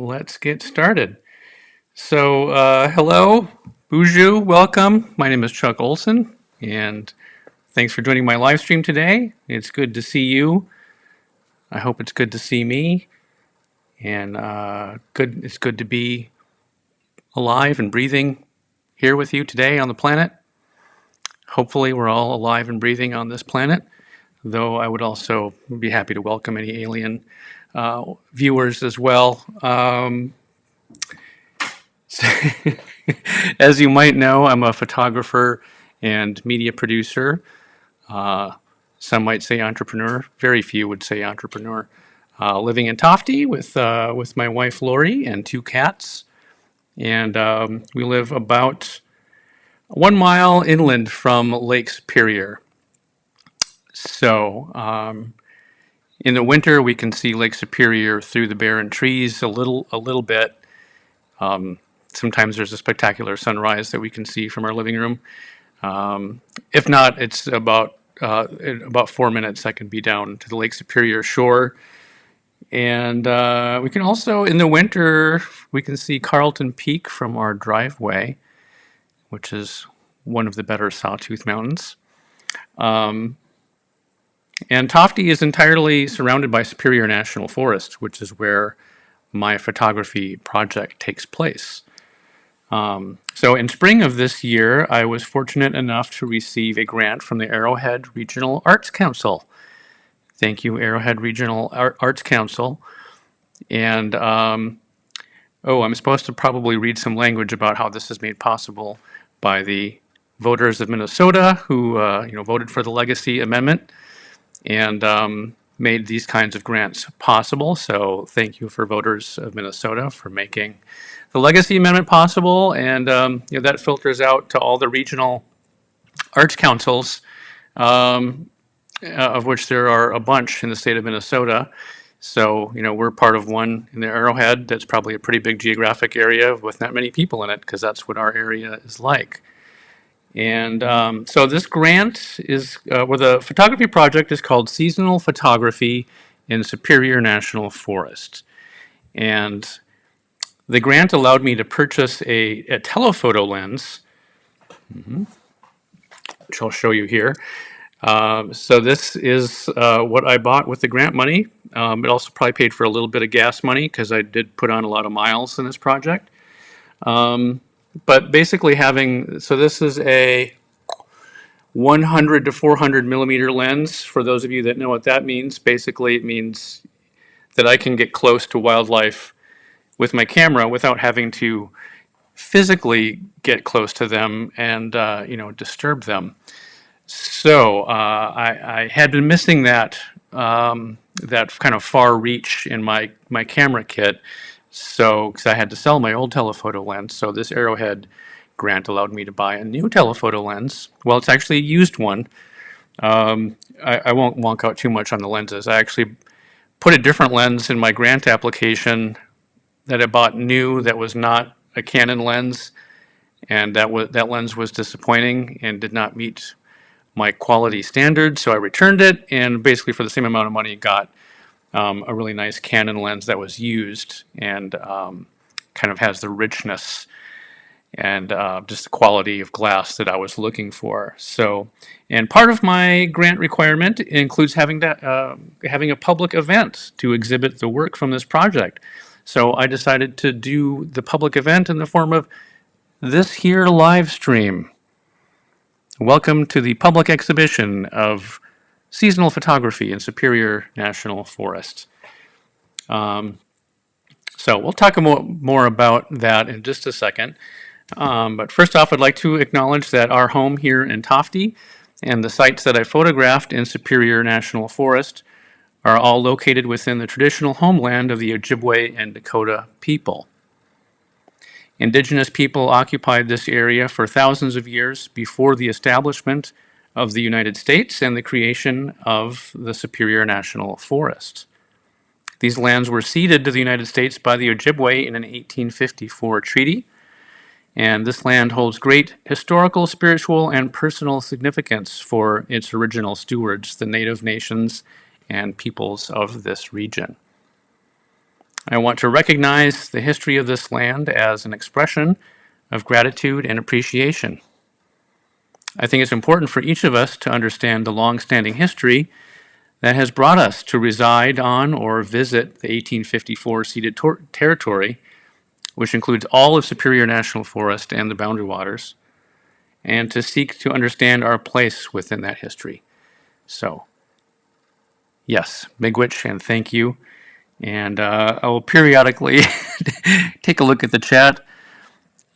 Let's get started. Hello, Buju, welcome. My name is Chuck Olsen, and thanks for joining my live stream today. It's good to see you. I hope it's good to see me, and it's good to be alive and breathing here with you today on the planet. Hopefully, we're all alive and breathing on this planet, though I would also be happy to welcome any alien viewers as well. As you might know, I'm a photographer and media producer. Some might say entrepreneur. Very few would say entrepreneur. Living in Tofte with my wife Lori and two cats, and we live about 1 mile inland from Lake Superior. In the winter, we can see Lake Superior through the barren trees a little bit. Sometimes there's a spectacular sunrise that we can see from our living room. If not, it's in about 4 minutes I can be down to the Lake Superior shore. And we can also, in the winter, we can see Carlton Peak from our driveway, which is one of the better Sawtooth Mountains. And Tofte is entirely surrounded by Superior National Forest, which is where my photography project takes place. So in spring of this year, I was fortunate enough to receive a grant from the Arrowhead Regional Arts Council. Thank you, Arrowhead Regional Arts Council. And I'm supposed to probably read some language about how this is made possible by the voters of Minnesota who voted for the Legacy Amendment and made these kinds of grants possible. So thank you for voters of Minnesota for making the Legacy Amendment possible, and that filters out to all the regional arts councils, of which there are a bunch in the state of Minnesota. So we're part of one in the Arrowhead. That's probably a pretty big geographic area with not many people in it, because that's what our area is like. And so this grant is, the photography project is called Seasonal Photography in Superior National Forest. And the grant allowed me to purchase a telephoto lens, which I'll show you here. So this is what I bought with the grant money. It also probably paid for a little bit of gas money because I did put on a lot of miles in this project. But basically this is a 100 to 400 millimeter lens. For those of you that know what that means, basically it means that I can get close to wildlife with my camera without having to physically get close to them and disturb them. So I had been missing that kind of far reach in my camera kit. So because I had to sell my old telephoto lens, so this Arrowhead grant allowed me to buy a new telephoto lens. Well, it's actually a used one. I won't wonk out too much on the lenses. I actually put a different lens in my grant application that I bought new that was not a Canon lens, and that lens was disappointing and did not meet my quality standards, so I returned it, and basically for the same amount of money got a really nice Canon lens that was used and kind of has the richness and just the quality of glass that I was looking for. So, and part of my grant requirement includes having a public event to exhibit the work from this project. So I decided to do the public event in the form of this here live stream. Welcome to the public exhibition of seasonal photography in Superior National Forest. So we'll talk more about that in just a second. But first off, I'd like to acknowledge that our home here in Tofte and the sites that I photographed in Superior National Forest are all located within the traditional homeland of the Ojibwe and Dakota people. Indigenous people occupied this area for thousands of years before the establishment of the United States and the creation of the Superior National Forest. These lands were ceded to the United States by the Ojibwe in an 1854 treaty, and this land holds great historical, spiritual, and personal significance for its original stewards, the Native nations and peoples of this region. I want to recognize the history of this land as an expression of gratitude and appreciation. I think it's important for each of us to understand the long-standing history that has brought us to reside on or visit the 1854 ceded territory, which includes all of Superior National Forest and the boundary waters, and to seek to understand our place within that history. So, yes, miigwech and thank you. And I will periodically take a look at the chat.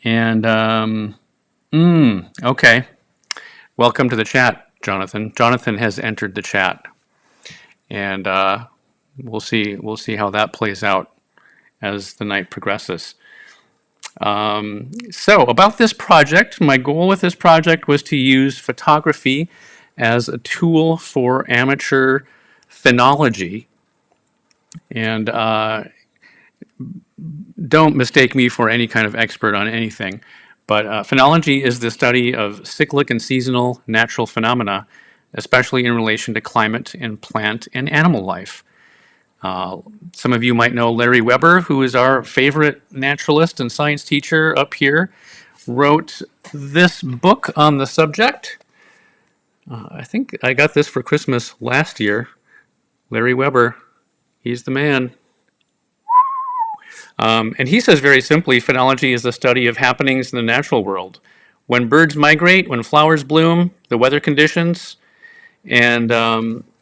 And, okay. Welcome to the chat, Jonathan. Jonathan has entered the chat. And we'll see how that plays out as the night progresses. So about this project, my goal with this project was to use photography as a tool for amateur phenology. And don't mistake me for any kind of expert on anything, but phenology is the study of cyclic and seasonal natural phenomena, especially in relation to climate and plant and animal life. Some of you might know Larry Weber, who is our favorite naturalist and science teacher up here, wrote this book on the subject. I think I got this for Christmas last year. Larry Weber, he's the man. And he says very simply, phenology is the study of happenings in the natural world. When birds migrate, when flowers bloom, the weather conditions, and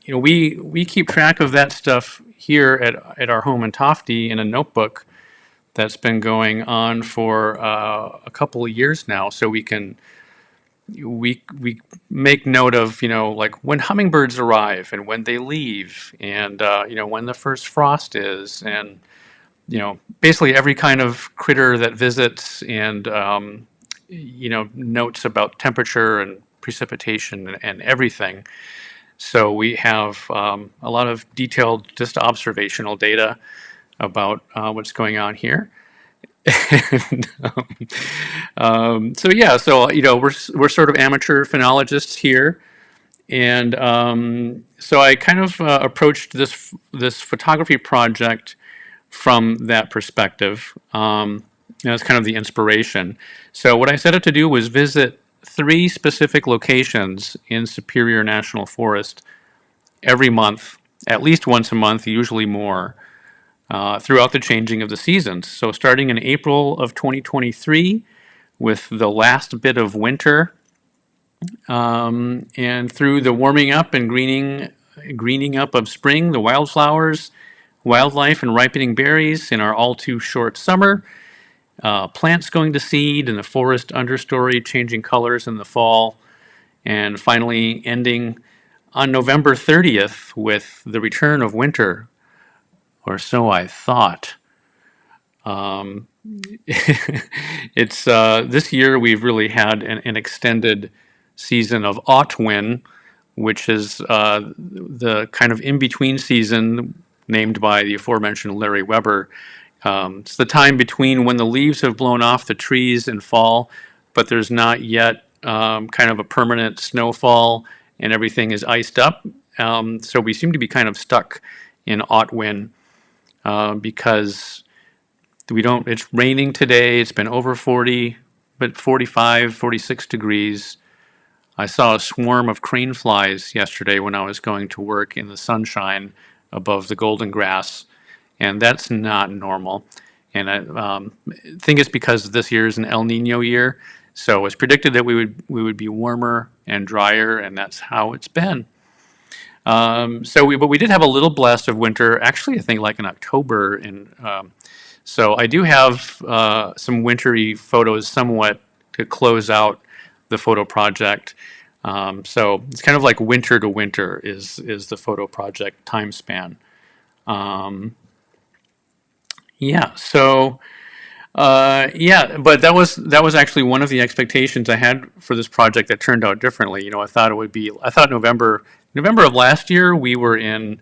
we keep track of that stuff here at our home in Tofte in a notebook that's been going on for a couple of years now. So we make note of like when hummingbirds arrive and when they leave, and when the first frost is, and basically every kind of critter that visits, and notes about temperature and precipitation and everything. So we have a lot of detailed, just observational data about what's going on here. And, we're sort of amateur phenologists here, and so I kind of approached this photography project from that perspective. That's kind of the inspiration. So what I set out to do was visit 3 specific locations in Superior National Forest every month, at least once a month, usually more, throughout the changing of the seasons. So starting in April of 2023 with the last bit of winter, and through the warming up and greening up of spring, the wildflowers, wildlife, and ripening berries in our all too short summer, plants going to seed in the forest understory, changing colors in the fall, and finally ending on November 30th with the return of winter, or so I thought. It's this year we've really had an extended season of Aughtwin, which is the kind of in-between season named by the aforementioned Larry Weber. It's the time between when the leaves have blown off the trees in fall, but there's not yet kind of a permanent snowfall and everything is iced up. So we seem to be kind of stuck in Aughtwin because it's raining today. It's been over 40, but 45, 46 degrees. I saw a swarm of crane flies yesterday when I was going to work in the sunshine above the golden grass, and that's not normal. And I think it's because this year is an El Nino year, so it's predicted that we would be warmer and drier, and that's how it's been. But we did have a little blast of winter, actually, I think like in October, and so I do have some wintry photos somewhat to close out the photo project. So it's kind of like winter to winter is the photo project time span. But that was actually one of the expectations I had for this project that turned out differently. I thought November of last year we were in,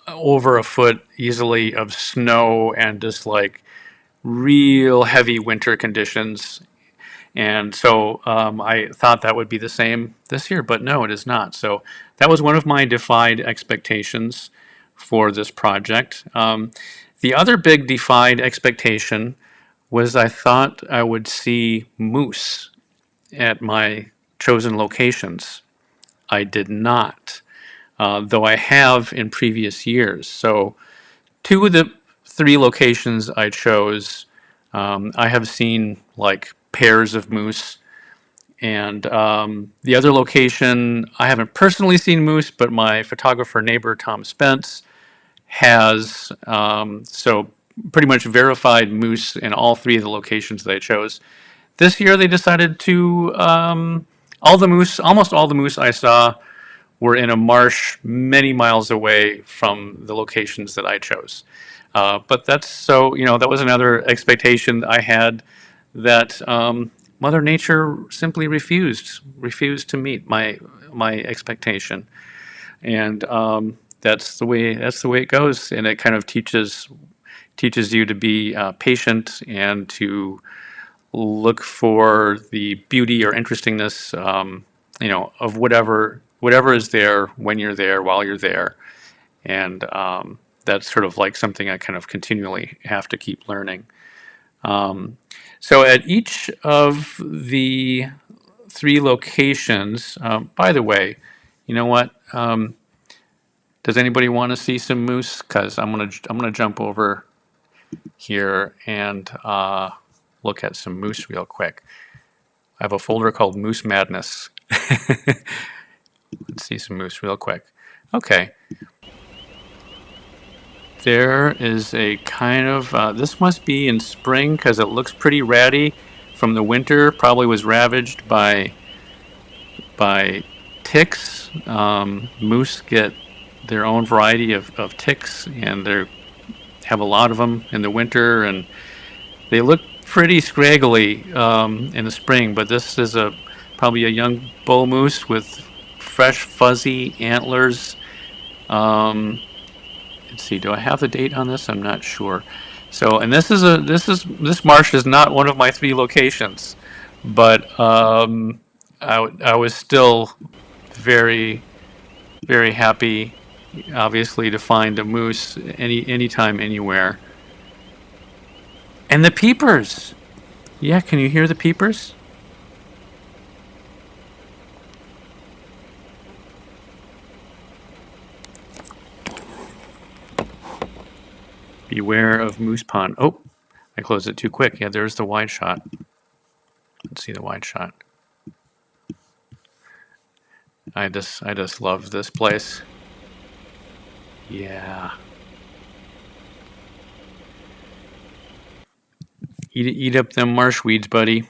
over a foot easily of snow and just like real heavy winter conditions. And so I thought that would be the same this year, but no, it is not. So that was one of my defied expectations for this project. The other big defied expectation was I thought I would see moose at my chosen locations. I did not, though I have in previous years. So, two of the three locations I chose, I have seen like pairs of moose. And the other location, I haven't personally seen moose, but my photographer neighbor, Tom Spence, has. So, pretty much verified moose in all three of the locations that I chose. This year, they decided to, all the moose, almost all the moose I saw were in a marsh many miles away from the locations that I chose. But that's so, that was another expectation I had that Mother Nature simply refused to meet my expectation, and that's the way it goes, and it kind of teaches you to be patient and to look for the beauty or interestingness, of whatever is there when you're there, while you're there, and that's sort of like something I kind of continually have to keep learning. So at each of the three locations, by the way, you know what? Does anybody want to see some moose? Because I'm gonna jump over here and look at some moose real quick. I have a folder called Moose Madness. Let's see some moose real quick. Okay. There is a kind of, this must be in spring because it looks pretty ratty from the winter. Probably was ravaged by ticks. Moose get their own variety of ticks, and they have a lot of them in the winter, and they look pretty scraggly in the spring. But this is probably a young bull moose with fresh, fuzzy antlers. Let's see. Do I have the date on this? I'm not sure. So, and this marsh is not one of my three locations, but I was still very, very happy, obviously, to find a moose anytime, anywhere. And the peepers. Yeah, can you hear the peepers? Beware of moose pond. Oh, I closed it too quick. Yeah, there's the wide shot. Let's see the wide shot. I just love this place. Yeah. Eat up them marsh weeds, buddy.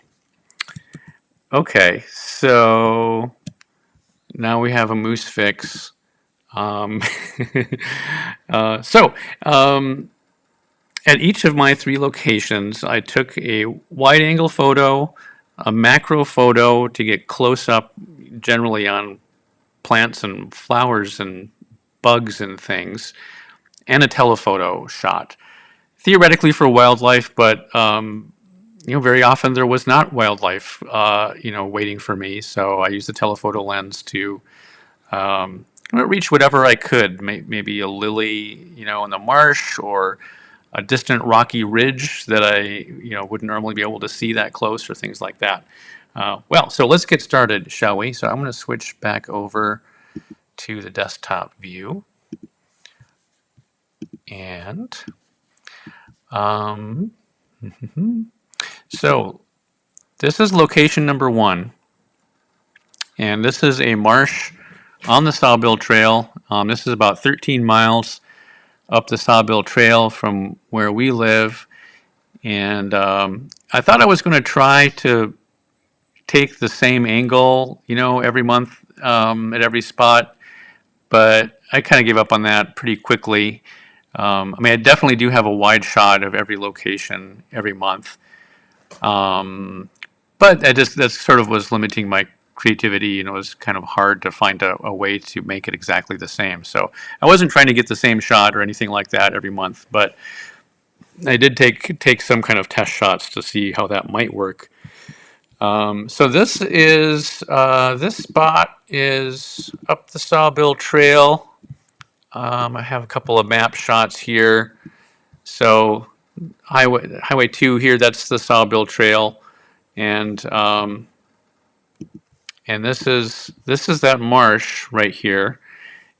Okay, so now we have a moose fix. Um, so at each of my three locations, I took a wide angle photo, a macro photo to get close up, generally on plants and flowers and bugs and things, and a telephoto shot. Theoretically for wildlife, but very often there was not wildlife, waiting for me. So I used the telephoto lens to reach whatever I could. Maybe a lily, in the marsh, or a distant rocky ridge that I, wouldn't normally be able to see that close, or things like that. So let's get started, shall we? So I'm going to switch back over to the desktop view, and so this is location number 1, and this is a marsh on the Sawbill Trail. This is about 13 miles up the Sawbill Trail from where we live, and I thought I was going to try to take the same angle, every month at every spot, but I kind of gave up on that pretty quickly. I definitely do have a wide shot of every location every month, but that sort of was limiting my creativity. It was kind of hard to find a way to make it exactly the same. So I wasn't trying to get the same shot or anything like that every month, but I did take some kind of test shots to see how that might work. So this spot is up the Sawbill Trail. I have a couple of map shots here. So Highway 2 here, that's the Sawbill Trail, and this is that marsh right here,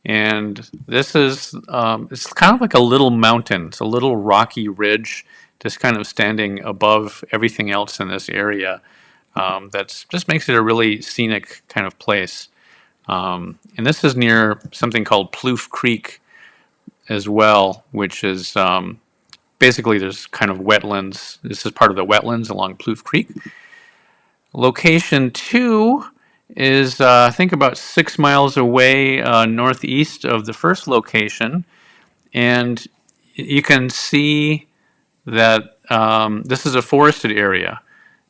and this is it's kind of like a little mountain. It's a little rocky ridge, just kind of standing above everything else in this area. That's just makes it a really scenic kind of place. And this is near something called Ploof Creek as well, which is basically there's kind of wetlands. This is part of the wetlands along Ploof Creek. Location 2 is I think about 6 miles away northeast of the first location, and you can see that this is a forested area.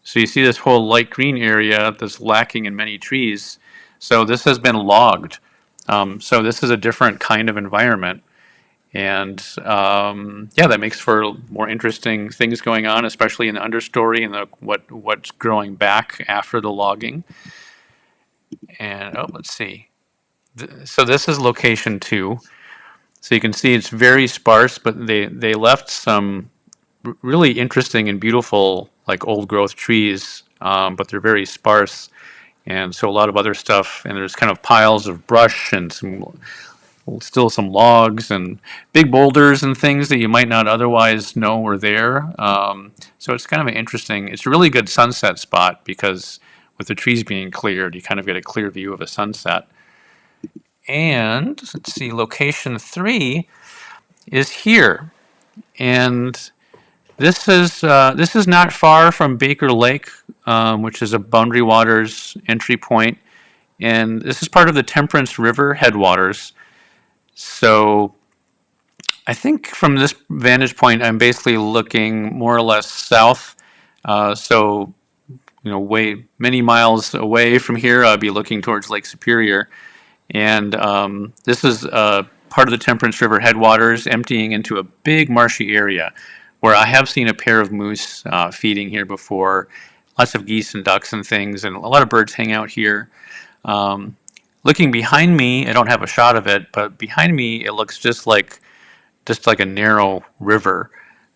So you see this whole light green area that's lacking in many trees. So this has been logged. So this is a different kind of environment. And yeah, that makes for more interesting things going on, especially in the understory and what's growing back after the logging. And let's see. So this is location 2. So you can see it's very sparse, but they left some really interesting and beautiful like old growth trees, but they're very sparse. And so a lot of other stuff, and there's kind of piles of brush and still some logs and big boulders and things that you might not otherwise know were there. So it's kind of an interesting, it's a really good sunset spot because with the trees being cleared, you kind of get a clear view of a sunset. And let's see, location 3 is here. And this is not far from Baker Lake, which is a Boundary Waters entry point. And this is part of the Temperance River headwaters. So I think from this vantage point, I'm basically looking more or less south. So, way many miles away from here, I'll be looking towards Lake Superior. And this is part of the Temperance River headwaters emptying into a big marshy area where I have seen a pair of moose feeding here before. Lots of geese and ducks and things, and a lot of birds hang out here. Looking behind me, I don't have a shot of it, but behind me it looks just like a narrow river,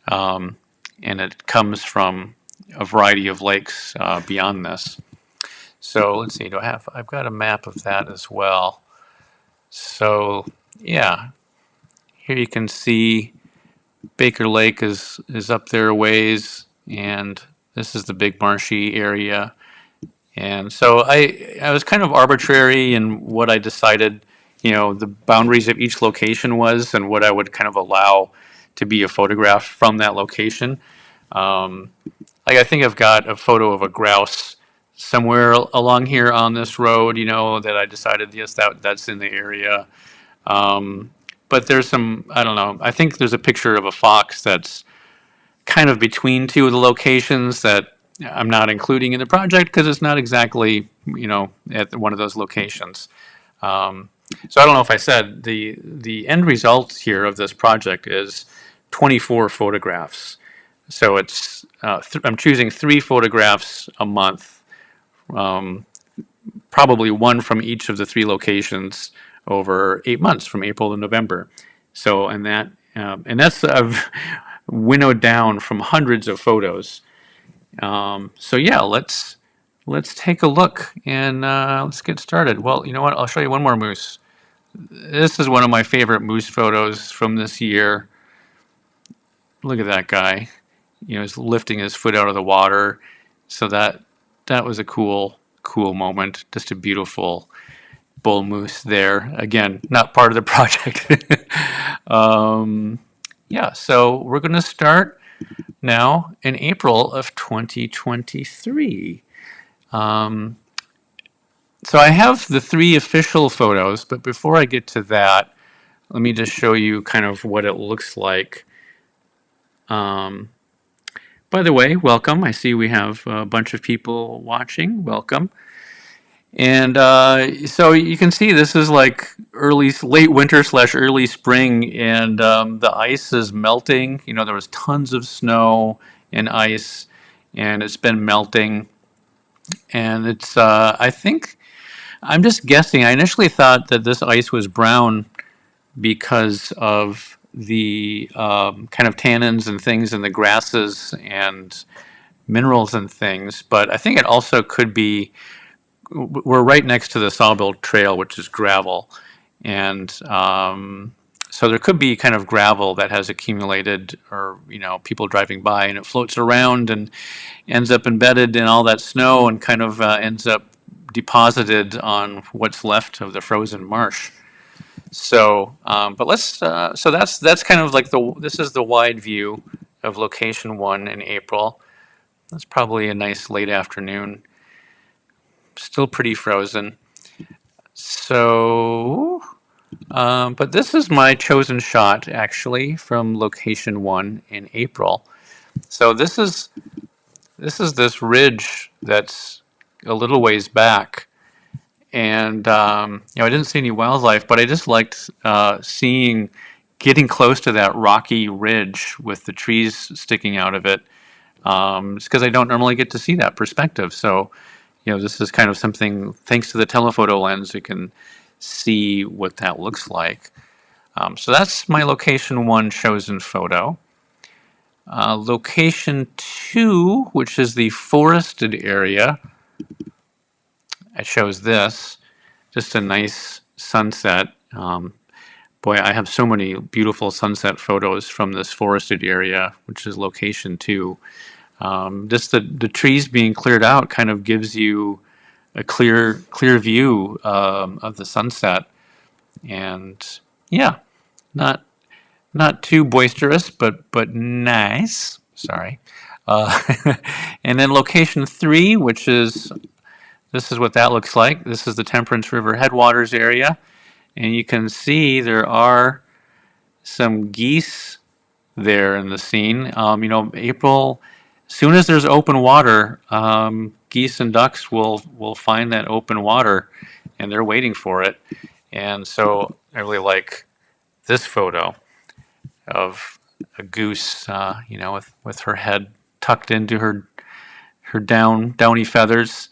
and it comes from a variety of lakes beyond this. So let's see, I've got a map of that as well. So yeah, here you can see Baker Lake is up there a ways, and this is the big marshy area. And so I was kind of arbitrary in what I decided, the boundaries of each location was and what I would kind of allow to be a photograph from that location. Like I think I've got a photo of a grouse somewhere along here on this road, that I decided, yes, that's in the area. But there's some, I don't know, I think there's a picture of a fox that's kind of between two of the locations that I'm not including in the project because it's not exactly, at one of those locations. So I don't know if I said the end result here of this project is 24 photographs. So it's I'm choosing 3 photographs a month, probably one from each of the 3 locations over 8 months, from April to November. So and that's I've winnowed down from hundreds of photos. So yeah, let's take a look and let's get started. Well, you know what? I'll show you one more moose. This is one of my favorite moose photos from this year. Look at that guy. He's lifting his foot out of the water. So that was a cool moment. Just a beautiful bull moose there. Again, not part of the project. Yeah, so we're going to start now in April of 2023. So I have the 3 official photos, but before I get to that, let me just show you kind of what it looks like. By the way, welcome. I see we have a bunch of people watching. Welcome. And so you can see this is like late winter / early spring, and the ice is melting. There was tons of snow and ice, and it's been melting. And it's, I think, I'm just guessing. I initially thought that this ice was brown because of the kind of tannins and things in the grasses and minerals and things. But I think it also could be, we're right next to the Sawbill Trail, which is gravel. And so there could be kind of gravel that has accumulated, or, people driving by, and it floats around and ends up embedded in all that snow and kind of ends up deposited on what's left of the frozen marsh. So, but so that's kind of like this is the wide view of location 1 in April. That's probably a nice late afternoon. Still pretty frozen. So, but this is my chosen shot actually from location 1 in April. So this is this ridge that's a little ways back. And I didn't see any wildlife, but I just liked getting close to that rocky ridge with the trees sticking out of it. It's because I don't normally get to see that perspective. So, this is kind of something, thanks to the telephoto lens, you can see what that looks like. So that's my location 1 chosen photo. Location 2, which is the forested area, I chose this, just a nice sunset. Boy, I have so many beautiful sunset photos from this forested area, which is location 2. Just the trees being cleared out kind of gives you a clear view of the sunset. And yeah, not too boisterous, but nice. Sorry. And then location 3, which is, this is what that looks like. This is the Temperance River headwaters area. And you can see there are some geese there in the scene. April, as soon as there's open water, geese and ducks will find that open water, and they're waiting for it. And so I really like this photo of a goose, with her head tucked into her downy feathers,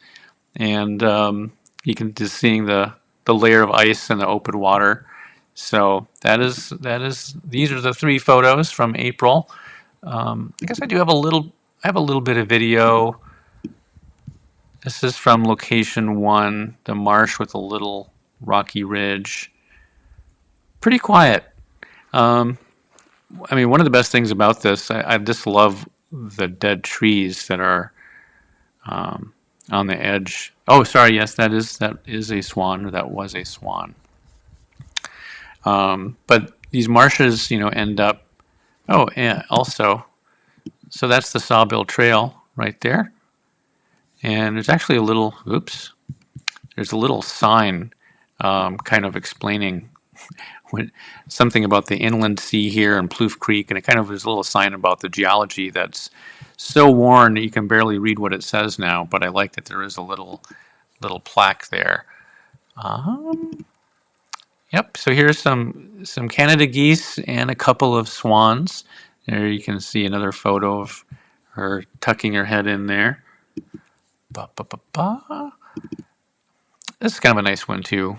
and you can just seeing the layer of ice and the open water. So that is these are the 3 photos from April. I guess I have a little bit of video. This is from location 1, the marsh with a little rocky ridge. Pretty quiet. One of the best things about this, I just love the dead trees that are on the edge. Oh, sorry. Yes, that is a swan, or that was a swan. But these marshes, end up. Oh, and also, so that's the Sawbill Trail right there, and there's actually there's a little sign, kind of explaining something about the inland sea here and Plouffe Creek, and it kind of is a little sign about the geology that's so worn that you can barely read what it says now. But I like that there is a little plaque there. Yep. So here's some Canada geese and a couple of swans. There you can see another photo of her tucking her head in there. This is kind of a nice one too.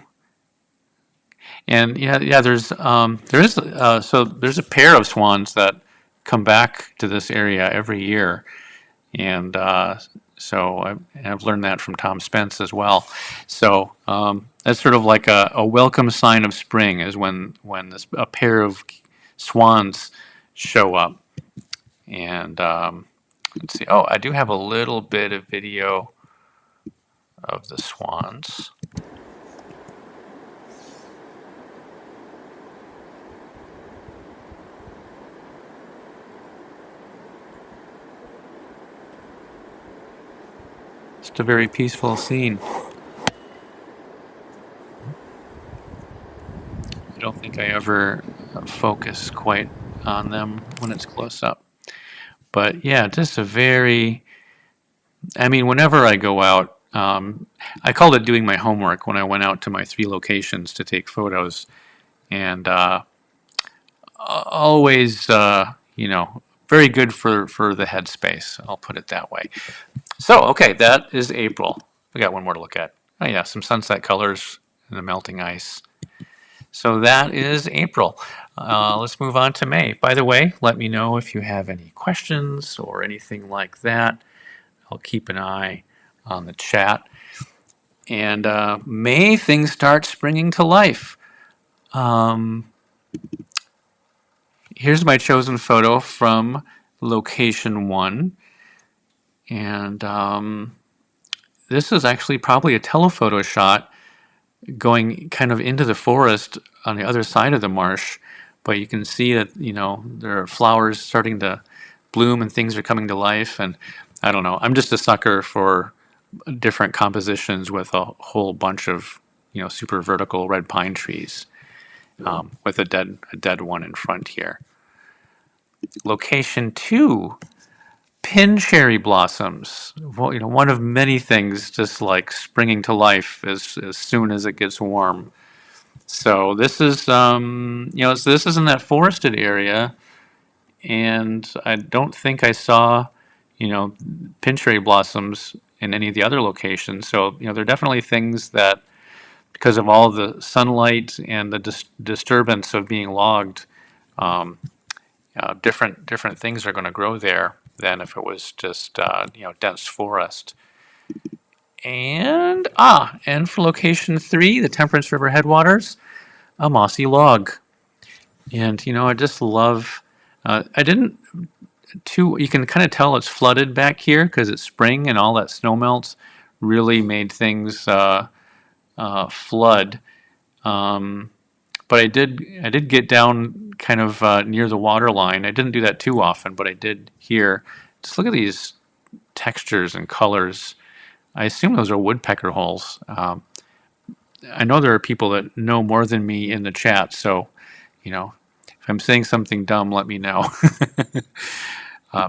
And there's there's a pair of swans that come back to this area every year, and so I've learned that from Tom Spence as well. So that's sort of like a welcome sign of spring, is when a pair of swans show up. And let's see. Oh, I do have a little bit of video of the swans. Just a very peaceful scene. I don't think I ever focus quite on them when it's close up. But yeah, just a very, whenever I go out, I called it doing my homework when I went out to my 3 locations to take photos. And always, very good for the headspace. I'll put it that way. So, okay, that is April. We got one more to look at. Oh yeah, some sunset colors and the melting ice. So that is April. Let's move on to May. By the way, let me know if you have any questions or anything like that. I'll keep an eye on the chat. And May, things start springing to life. Here's my chosen photo from location 1. And this is actually probably a telephoto shot going kind of into the forest on the other side of the marsh. But you can see that, there are flowers starting to bloom and things are coming to life. And I don't know, I'm just a sucker for different compositions with a whole bunch of, super vertical red pine trees, with a dead one in front here. Location 2, pin cherry blossoms. Well, one of many things just like springing to life as soon as it gets warm. So this is, this is in that forested area, and I don't think I saw, pin cherry blossoms in any of the other locations. So, there are definitely things that, because of all the sunlight and the disturbance of being logged, different things are going to grow there than if it was just dense forest. And for location 3, the Temperance River headwaters, a mossy log. And I just love. I didn't too. You can kind of tell it's flooded back here because it's spring and all that snow melts really made things flood. But I did get down kind of near the water line. I didn't do that too often, but I did here. Just look at these textures and colors. I assume those are woodpecker holes. I know there are people that know more than me in the chat, so if I'm saying something dumb, let me know.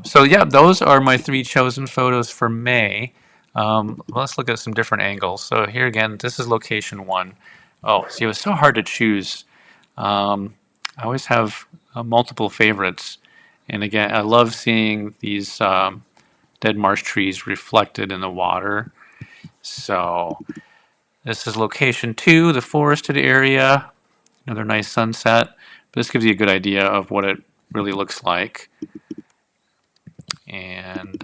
So yeah, those are my 3 chosen photos for May. Let's look at some different angles. So here again, this is location 1. Oh, see, it was so hard to choose. I always have multiple favorites. And again, I love seeing these dead marsh trees reflected in the water. So this is location 2, the forested area. Another nice sunset. This gives you a good idea of what it really looks like. And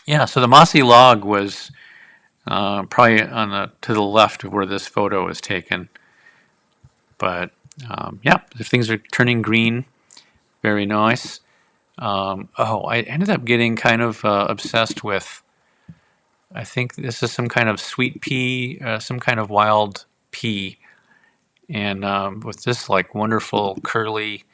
yeah, so the mossy log was probably to the left of where this photo was taken. But yeah, the things are turning green. Very nice. I ended up getting kind of obsessed with, I think this is some kind of sweet pea, some kind of wild pea. And with this like wonderful curly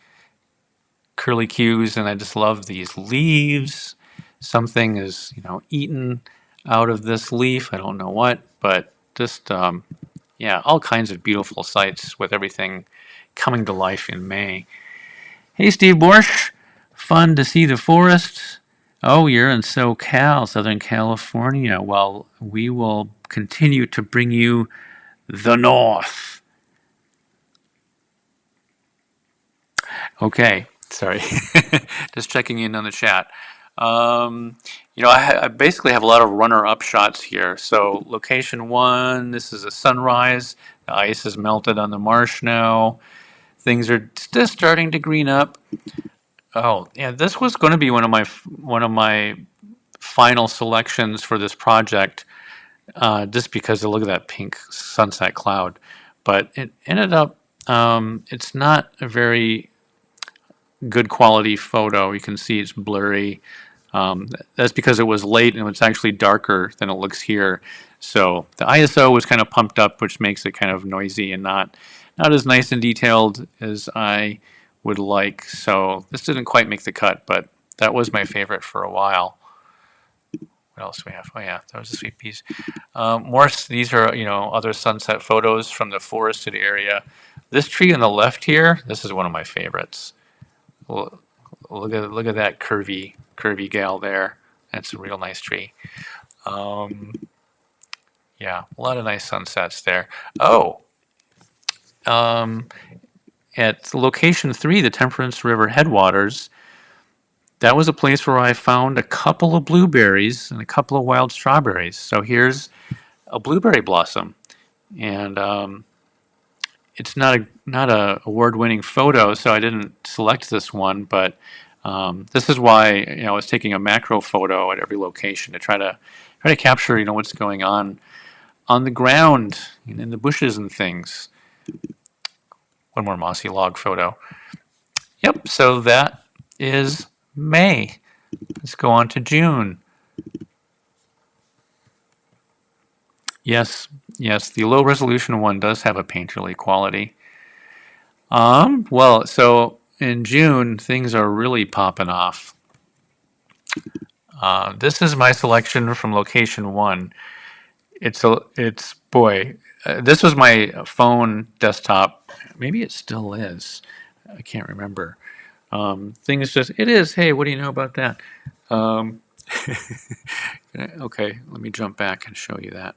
cues, and I just love these leaves. Something is, eaten out of this leaf. I don't know what, but just, yeah, all kinds of beautiful sights with everything coming to life in May. Hey, Steve Borsch, fun to see the forests. Oh, you're in SoCal, Southern California. Well, we will continue to bring you the North. Okay, sorry. Just checking in on the chat. I basically have a lot of runner-up shots here. So location 1, this is a sunrise. The ice is melted on the marsh now. Things are just starting to green up. Oh, yeah, this was going to be one of my final selections for this project, just because look at that pink sunset cloud. But it ended up, it's not a very good quality photo. You can see it's blurry. That's because it was late and it's actually darker than it looks here. So the ISO was kind of pumped up, which makes it kind of noisy and not as nice and detailed as I would like. So this didn't quite make the cut, but that was my favorite for a while. What else do we have? Oh yeah, that was the sweet peas. These are other sunset photos from the forested area. This tree on the left here, this is one of my favorites. Well, look at that curvy gal there. That's a real nice tree. Yeah, a lot of nice sunsets there. Oh, at location 3, the Temperance River headwaters, that was a place where I found a couple of blueberries and a couple of wild strawberries. So here's a blueberry blossom, and it's not a award-winning photo, so I didn't select this one. But this is why I was taking a macro photo at every location to try to capture what's going on the ground and in the bushes and things. One more mossy log photo. Yep. So that is May. Let's go on to June. Yes, yes, the low resolution one does have a painterly quality. Well, so in June, things are really popping off. This is my selection from location one. It's boy, this was my phone desktop. Maybe it still is. I can't remember. Things just, it is. Hey, what do you know about that? Um, okay, let me jump back and show you that.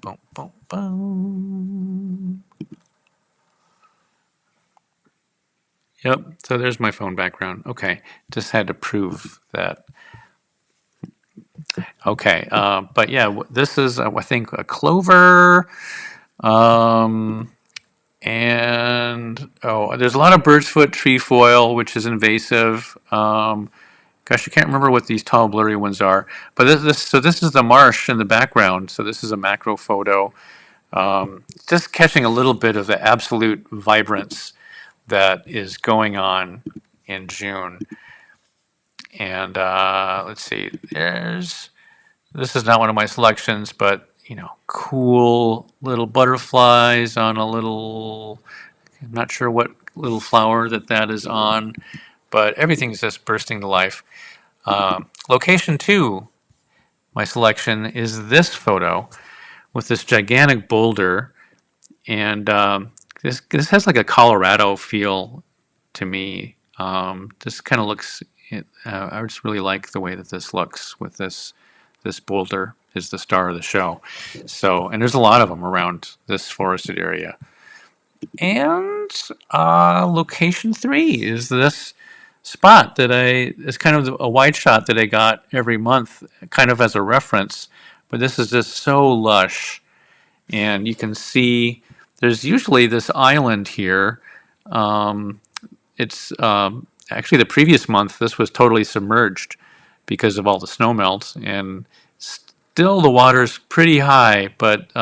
Boom, boom, boom. Yep, so there's my phone background. Okay, just had to prove that. Okay, but yeah, this is, I think, a clover. Um, and, oh, there's a lot of birchfoot trefoil, which is invasive. Gosh, I can't remember what these tall, blurry ones are. But so this is the marsh in the background. So this is a macro photo. Just catching a little bit of the absolute vibrance that is going on in June. And let's see, this is not one of my selections, but cool little butterflies on a little, I'm not sure what little flower that is on, but everything's just bursting to life. Location two, my selection is this photo with this gigantic boulder, and this has like a Colorado feel to me. This kind of looks. I just really like the way that this looks with this boulder is the star of the show. So, and there's a lot of them around this forested area. And location three is this spot that is kind of a wide shot that I got every month, kind of as a reference. But this is just so lush, and you can see there's usually this island here. It's actually the previous month this was totally submerged because of all the snow melt, and still the water's pretty high, but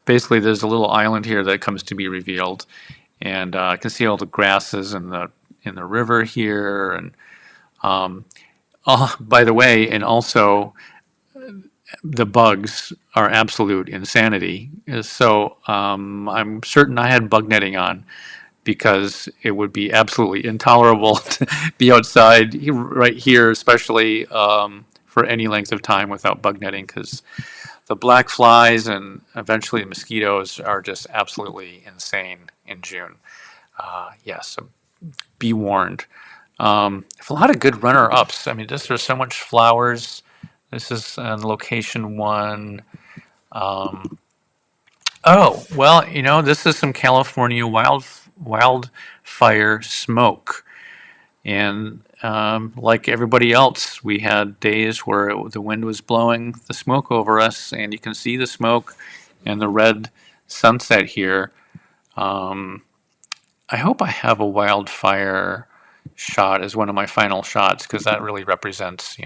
basically there's a little island here that comes to be revealed, and I can see all the grasses in the river here, and by the way, and also the bugs are absolute insanity. So I'm certain I had bug netting on because it would be absolutely intolerable to be outside right here, especially for any length of time without bug netting, because the black flies and eventually the mosquitoes are just absolutely insane in June. Yes, so be warned. A lot of good runner-ups. I mean, there's so much flowers. This is location one. Oh, well, this is some California wildfire smoke. And like everybody else, we had days where the wind was blowing the smoke over us, and you can see the smoke and the red sunset here. I hope I have a wildfire shot as one of my final shots, because that really represents,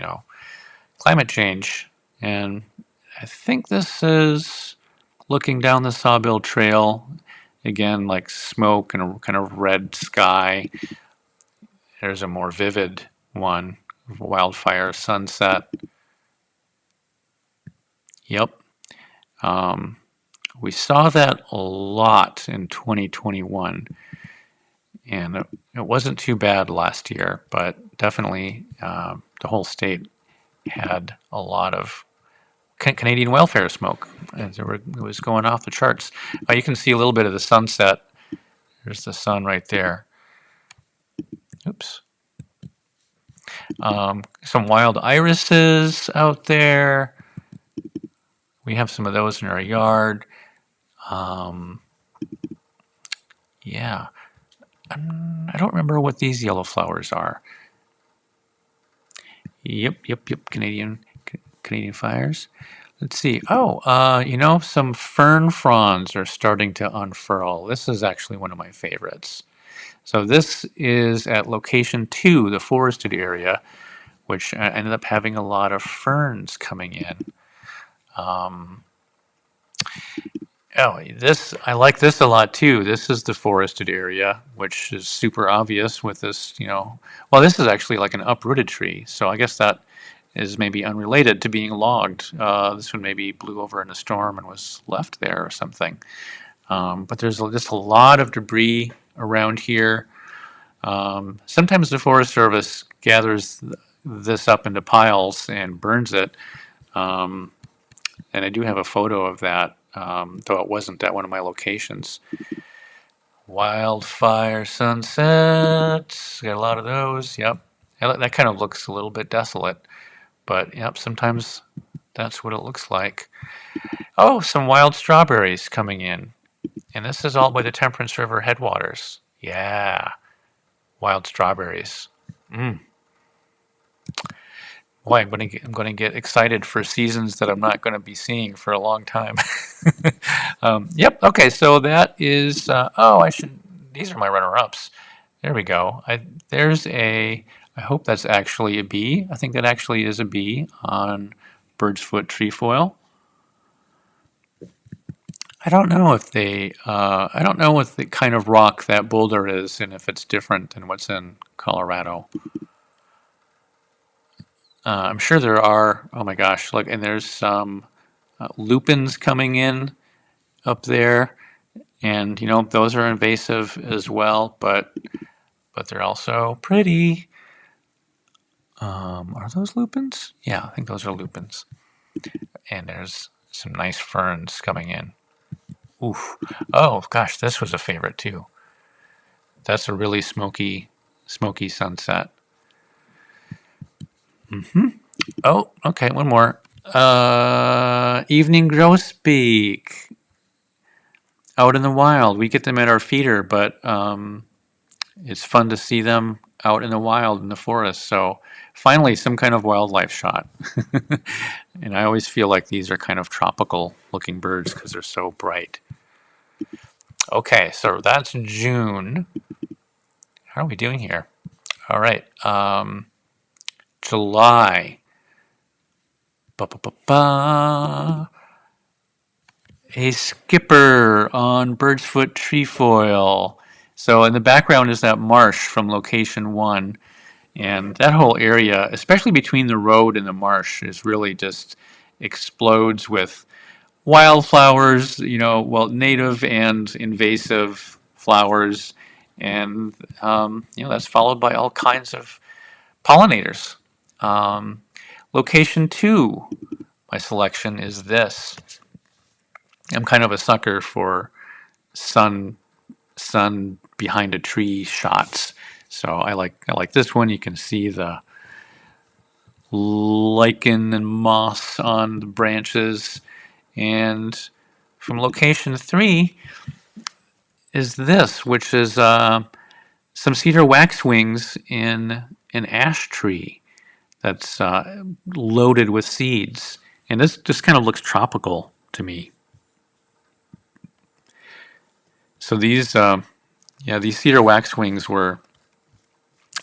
climate change. And I think this is looking down the Sawbill Trail, again, like smoke and a kind of red sky. There's a more vivid one, wildfire sunset. Yep. We saw that a lot in 2021, and it wasn't too bad last year, but definitely the whole state had a lot of Canadian welfare smoke. And it was going off the charts. You can see a little bit of the sunset. There's the sun right there. Oops. Some wild irises out there. We have some of those in our yard. Yeah. I don't remember what these yellow flowers are. Yep. Canadian fires. Let's see. Oh, some fern fronds are starting to unfurl. This is actually one of my favorites. So this is at location 2, the forested area, which ended up having a lot of ferns coming in. Um, oh, this I like this a lot too. This is the forested area, which is super obvious with this, well, this is actually like an uprooted tree, so I guess that is maybe unrelated to being logged. This one maybe blew over in a storm and was left there or something. But there's just a lot of debris around here. Sometimes the Forest Service gathers this up into piles and burns it. And I do have a photo of that, though it wasn't at one of my locations. Wildfire sunsets. Got a lot of those. Yep. That kind of looks a little bit desolate. But yep, sometimes that's what it looks like. Oh, some wild strawberries coming in. And this is all by the Temperance River headwaters. Yeah, wild strawberries. Mm. Boy, I'm going to get excited for seasons that I'm not going to be seeing for a long time. Yep. Okay. So that is. These are my runner-ups. There we go. I hope that's actually a bee. I think that actually is a bee on bird's foot trefoil. I don't know if I don't know what the kind of rock that boulder is, and if it's different than what's in Colorado. I'm sure there are. Oh my gosh! Look, and there's some lupins coming in up there, and those are invasive as well, but they're also pretty. Are those lupins? Yeah, I think those are lupins. And there's some nice ferns coming in. Oof. Oh gosh, this was a favorite too. That's a really smoky sunset. Oh, okay, one more. Evening grosbeak. Out in the wild. We get them at our feeder, but it's fun to see them out in the wild in the forest. So finally, some kind of wildlife shot. And I always feel like these are kind of tropical looking birds because they're so bright. Okay, so that's June. How are we doing here? All right. July. Ba-ba-ba-ba. A skipper on bird's foot trefoil. So in the background is that marsh from location 1. And that whole area, especially between the road and the marsh, is really just explodes with wildflowers, native and invasive flowers. And, that's followed by all kinds of pollinators. Location 2, my selection is this. I'm kind of a sucker for sun behind a tree shots. So I like this one. You can see the lichen and moss on the branches. And from location 3 is this, which is some cedar waxwings in an ash tree that's loaded with seeds. And this just kind of looks tropical to me. So these cedar waxwings were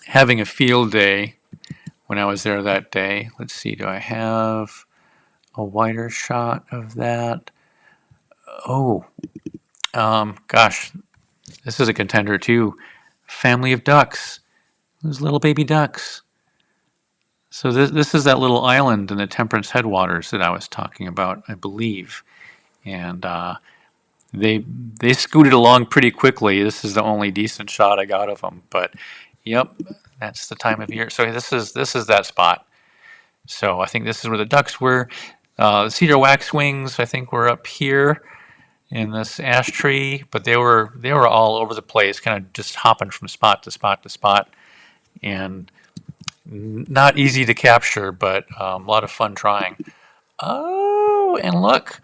having a field day when I was there that day. Let's see, do I have a wider shot of that? Oh, gosh, this is a contender too. Family of ducks. Those little baby ducks. So this is that little island in the Temperance headwaters that I was talking about, I believe. And they scooted along pretty quickly. This is the only decent shot I got of them. But yep, that's the time of year. So this is that spot. So I think this is where the ducks were. Cedar waxwings, I think, were up here in this ash tree, but they were all over the place, kind of just hopping from spot to spot to spot, and not easy to capture, but a lot of fun trying. Oh, and look,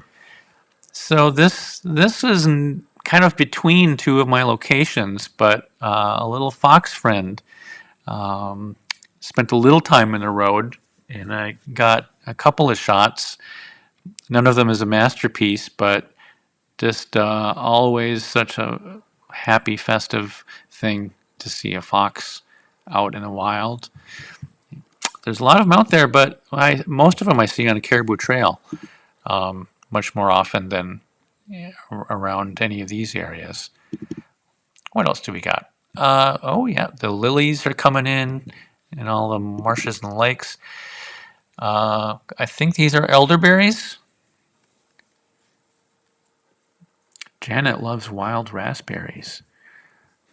so this is kind of between two of my locations, but a little fox friend spent a little time in the road, and I got a couple of shots. None of them is a masterpiece, but just always such a happy, festive thing to see a fox out in the wild. There's a lot of them out there, but most of them I see on a caribou trail much more often than around any of these areas. What else do we got? Oh, yeah, the lilies are coming in all the marshes and lakes. I think these are elderberries. Janet loves wild raspberries.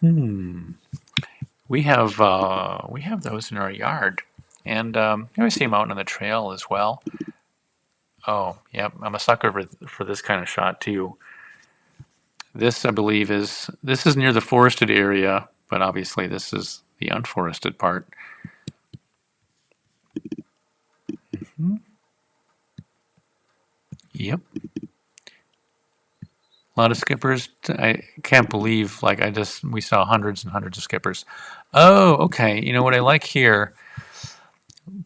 We have those in our yard, and we see them out on the trail as well. Oh, yep, I'm a sucker for this kind of shot too. This, I believe, this is near the forested area, but obviously this is the unforested part. Yep. A lot of skippers. I can't believe, like, we saw hundreds and hundreds of skippers. Oh, okay. You know what I like here?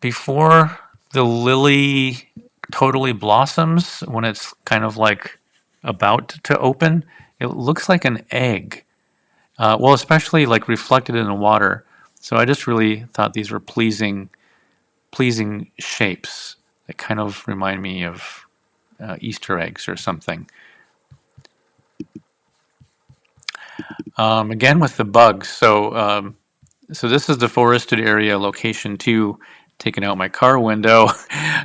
Before the lily totally blossoms, when it's kind of like about to open, it looks like an egg. Well, especially like reflected in the water. So I just really thought these were pleasing shapes that kind of remind me of Easter eggs or something. Again with the bugs. So this is the forested area, location 2. Taking out my car window.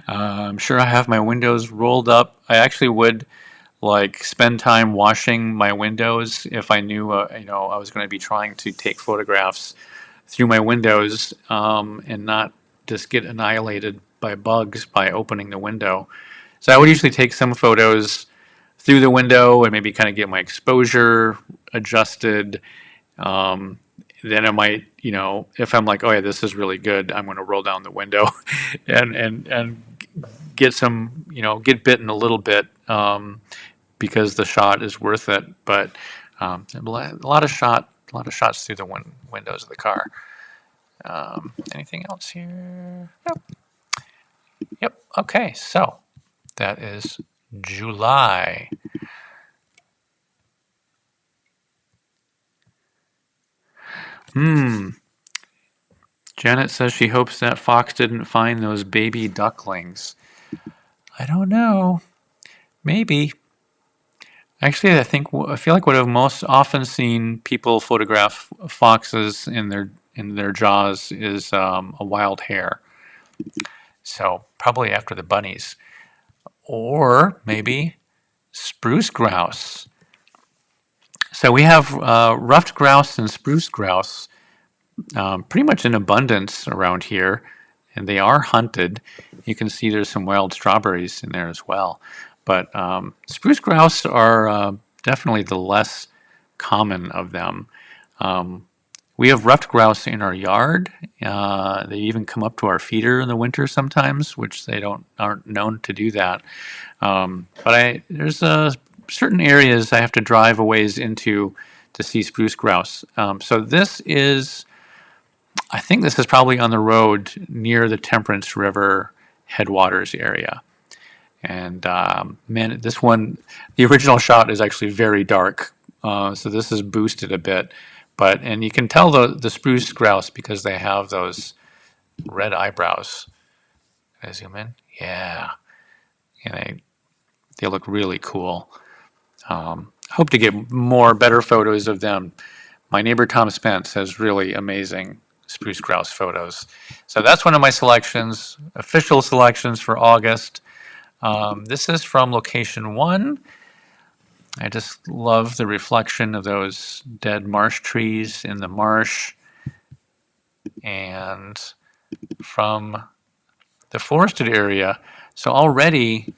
I'm sure I have my windows rolled up. I actually would like spend time washing my windows if I knew I was going to be trying to take photographs through my windows and not just get annihilated by bugs by opening the window. So I would usually take some photos through the window and maybe kind of get my exposure adjusted. Then I might, if I'm like, oh yeah, this is really good, I'm going to roll down the window and get some, get bitten a little bit because the shot is worth it. But a lot of shots through the windows of the car. Anything else here? Yep. Okay, so that is July. Janet says she hopes that fox didn't find those baby ducklings. I don't know. Maybe. Actually, I feel like what I've most often seen people photograph foxes in their jaws is a wild hare. So probably after the bunnies, or maybe spruce grouse. So we have ruffed grouse and spruce grouse pretty much in abundance around here, and they are hunted. You can see there's some wild strawberries in there as well. But spruce grouse are definitely the less common of them. We have ruffed grouse in our yard. They even come up to our feeder in the winter sometimes, which they aren't known to do that. But there's certain areas I have to drive a ways into to see spruce grouse. So I think this is probably on the road near the Temperance River headwaters area. And man, this one, the original shot is actually very dark. So this is boosted a bit. And you can tell the spruce grouse because they have those red eyebrows. Can I zoom in? Yeah. And they look really cool. Hope to get better photos of them. My neighbor Tom Spence has really amazing spruce grouse photos. So that's one of my selections, official selections for August. This is from location 1. I just love the reflection of those dead marsh trees in the marsh. And from the forested area, so already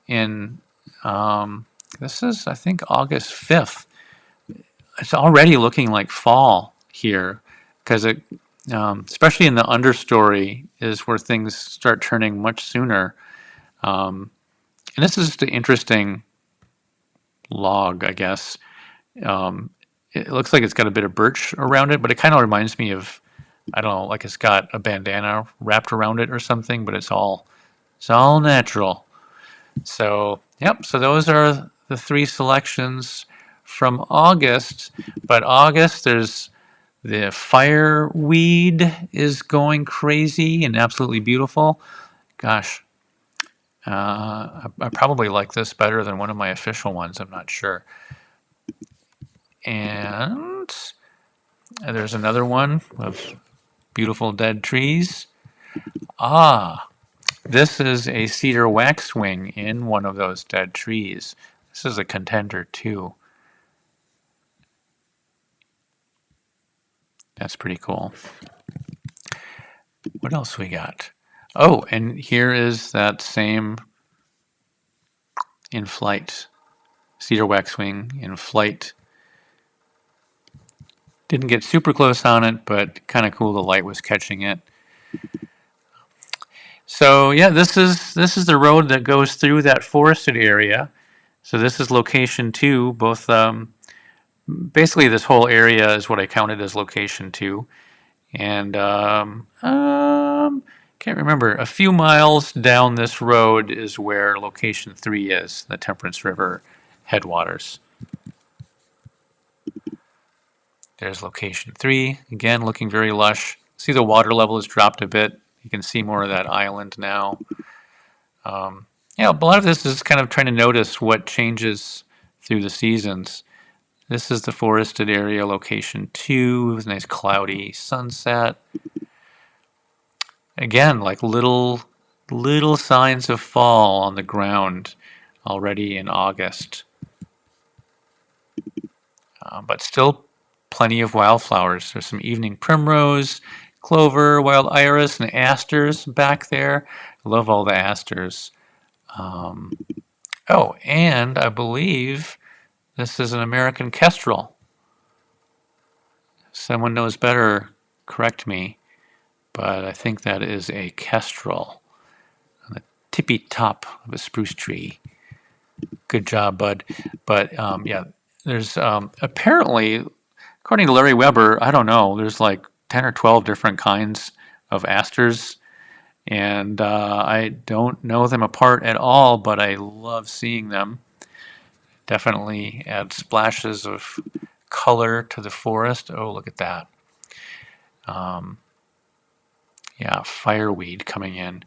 in, this is, I think, August 5th. It's already looking like fall here because especially in the understory is where things start turning much sooner. And this is just an interesting log, I guess. It looks like it's got a bit of birch around it, but it kind of reminds me of, I don't know, like it's got a bandana wrapped around it or something, but it's all natural. So, yep, so those are the three selections from August. But August, there's the fireweed is going crazy and absolutely beautiful. Gosh, I probably like this better than one of my official ones. I'm not sure. And there's another one of beautiful dead trees. Ah, this is a cedar waxwing in one of those dead trees. This is a contender too. That's pretty cool. What else we got? Oh, and here is that same in flight. Cedar waxwing in flight. Didn't get super close on it, but kind of cool the light was catching it. So yeah, this is the road that goes through that forested area. So this is location 2. Both basically this whole area is what I counted as location 2, and can't remember. A few miles down this road is where location 3 is, the Temperance River headwaters. There's location 3, again looking very lush. See the water level has dropped a bit. You can see more of that island now. Yeah, a lot of this is kind of trying to notice what changes through the seasons. This is the forested area, location 2. It was a nice cloudy sunset. Again, like little signs of fall on the ground already in August. But still plenty of wildflowers. There's some evening primrose, clover, wild iris, and asters back there. I love all the asters. Oh, and I believe this is an American kestrel. Someone knows better, correct me, but I think that is a kestrel on the tippy top of a spruce tree. Good job, bud. But yeah, there's apparently, according to Larry Weber, I don't know, there's like 10 or 12 different kinds of asters, and I don't know them apart at all, but I love seeing them. Definitely add splashes of color to the forest. Oh, look at that. Yeah, fireweed coming in.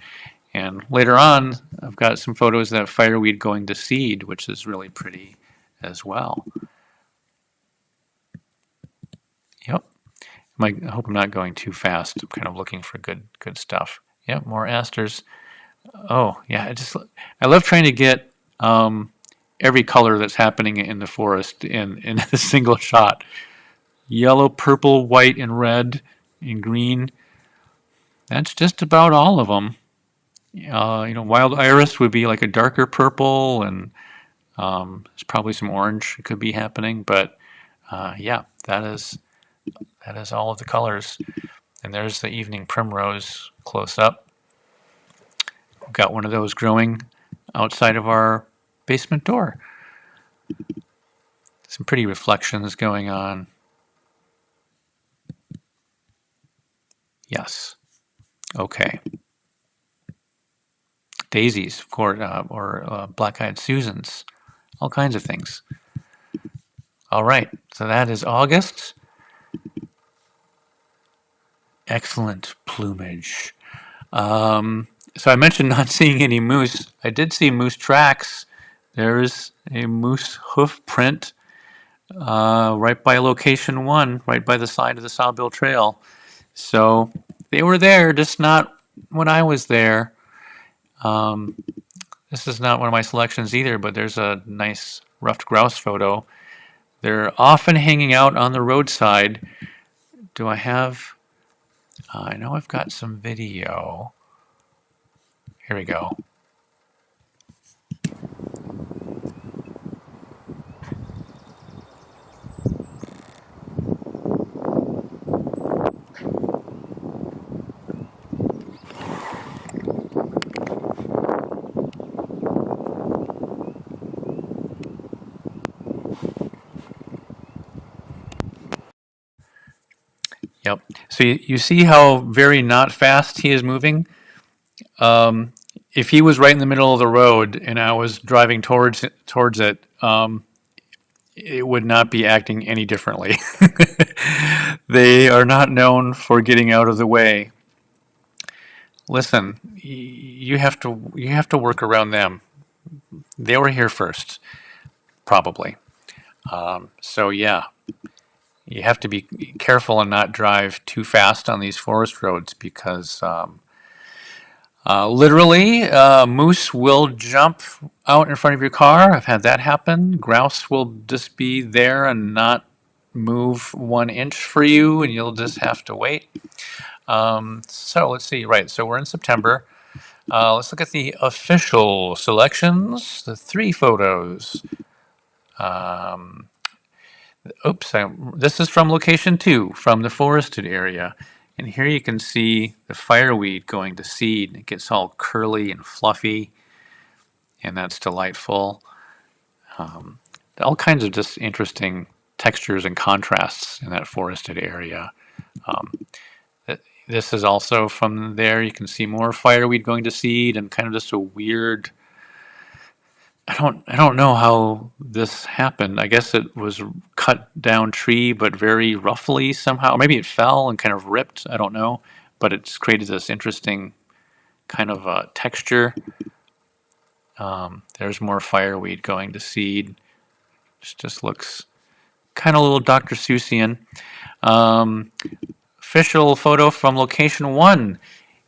And later on, I've got some photos of that fireweed going to seed, which is really pretty as well. Yep. I hope I'm not going too fast. I'm kind of looking for good stuff. Yep, more asters. Oh, yeah, I love trying to get every color that's happening in the forest in a single shot. Yellow, purple, white, and red, and green. That's just about all of them. Wild iris would be like a darker purple, and there's probably some orange could be happening. But yeah, that is all of the colors. And there's the evening primrose close up. We've got one of those growing outside of our basement door. Some pretty reflections going on. Yes. Okay. Daisies, of course, or black-eyed Susans. All kinds of things. All right. So that is August. Excellent plumage. So I mentioned not seeing any moose. I did see moose tracks. There's a moose hoof print right by location 1, right by the side of the Sawbill Trail. So they were there, just not when I was there. This is not one of my selections either, but there's a nice ruffed grouse photo. They're often hanging out on the roadside. Do I have... I know I've got some video. Here we go. Yep. So you see how very not fast he is moving? if he was right in the middle of the road and I was driving towards it, it would not be acting any differently. They are not known for getting out of the way. Listen, you have to work around them. They were here first, probably. So yeah, you have to be careful and not drive too fast on these forest roads because literally, moose will jump out in front of your car. I've had that happen. Grouse will just be there and not move 1 inch for you, and you'll just have to wait. So let's see. Right. So we're in September. Let's look at the official selections. The 3 photos. Um, this is from location 2, from the forested area. And here you can see the fireweed going to seed. It gets all curly and fluffy, and that's delightful. All kinds of just interesting textures and contrasts in that forested area. Um, this is also from there. You can see more fireweed going to seed and kind of just a weird. I don't know how this happened. I guess it was cut down tree, but very roughly somehow. Maybe it fell and kind of ripped. I don't know, but it's created this interesting kind of texture. There's more fireweed going to seed. Just looks kind of a little Dr. Seussian. Official photo from location 1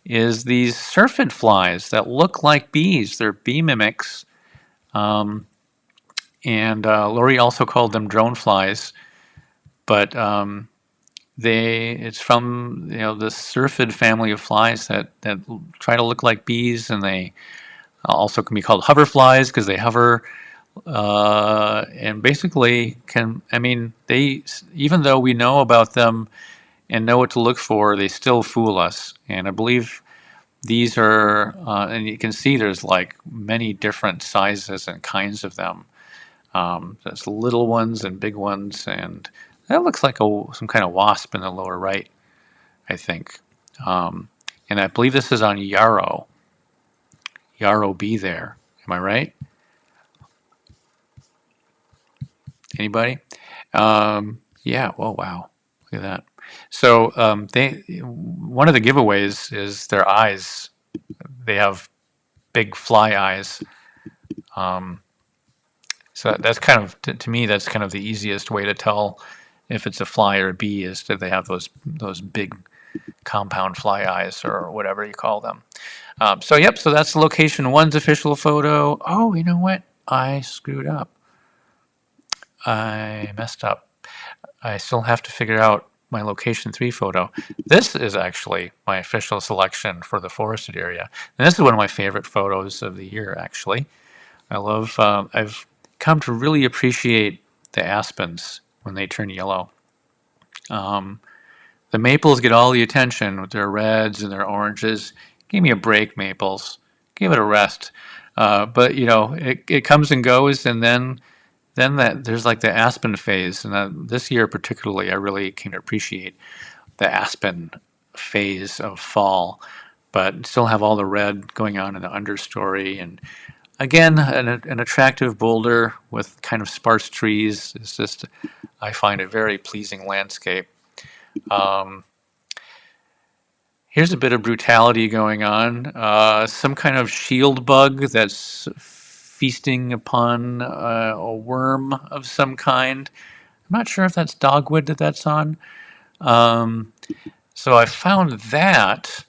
is these syrphid flies that look like bees. They're bee mimics. And Lori also called them drone flies, but it's from the syrphid family of flies that try to look like bees, and they also can be called hover flies because they hover, and basically they, even though we know about them and know what to look for, they still fool us. And I believe these are, and you can see there's like many different sizes and kinds of them. There's little ones and big ones, and that looks like some kind of wasp in the lower right, I think. And I believe this is on yarrow bee there. Am I right? Anybody? Yeah. Oh, wow. Look at that. So one of the giveaways is their eyes. They have big fly eyes. So that's kind of, to me, that's kind of the easiest way to tell if it's a fly or a bee, is that they have those big compound fly eyes or whatever you call them. So that's location 1's official photo. Oh, you know what? I screwed up. I messed up. I still have to figure out my location 3 photo. This is actually my official selection for the forested area. And this is one of my favorite photos of the year, actually. I've come to really appreciate the aspens when they turn yellow. The maples get all the attention with their reds and their oranges. Give me a break, maples. Give it a rest. But it comes and goes, and then that there's like the aspen phase, and this year particularly, I really came to appreciate the aspen phase of fall, but still have all the red going on in the understory. And again, an attractive boulder with kind of sparse trees. It's just, I find a very pleasing landscape. Here's a bit of brutality going on. Some kind of shield bug that's feasting upon a worm of some kind. I'm not sure if that's dogwood that's on. So I found that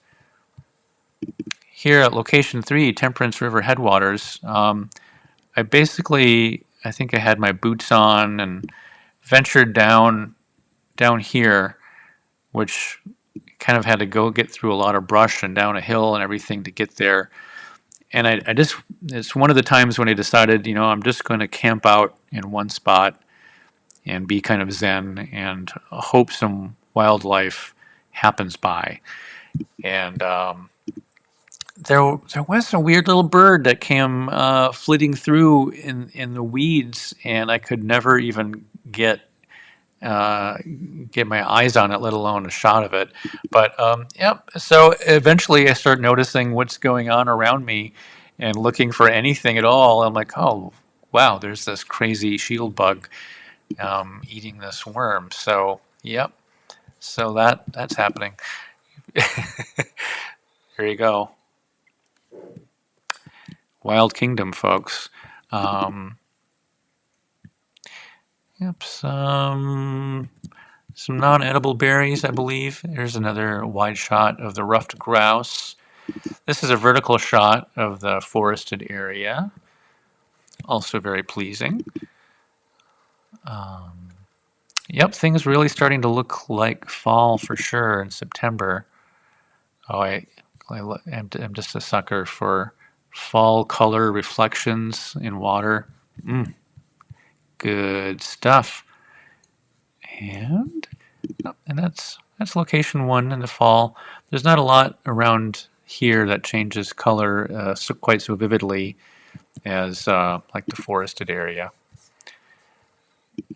here at location 3, Temperance River headwaters. I think I had my boots on and ventured down here, which kind of had to get through a lot of brush and down a hill and everything to get there. And it's one of the times when I decided, I'm just going to camp out in one spot and be kind of zen and hope some wildlife happens by. And there was a weird little bird that came flitting through in the weeds, and I could never even get get my eyes on it, let alone a shot of it. But yep. So eventually, I start noticing what's going on around me, and looking for anything at all. I'm like, oh wow, there's this crazy shield bug eating this worm. So yep. So that's happening. There you go. Wild Kingdom, folks. Um, yep. Some non-edible berries, I believe. There's another wide shot of the ruffed grouse. This is a vertical shot of the forested area. Also very pleasing. Yep, things really starting to look like fall for sure in September. Oh, I'm just a sucker for fall color reflections in water. Good stuff. And that's location one in the fall. There's not a lot around here that changes color quite so vividly as like the forested area.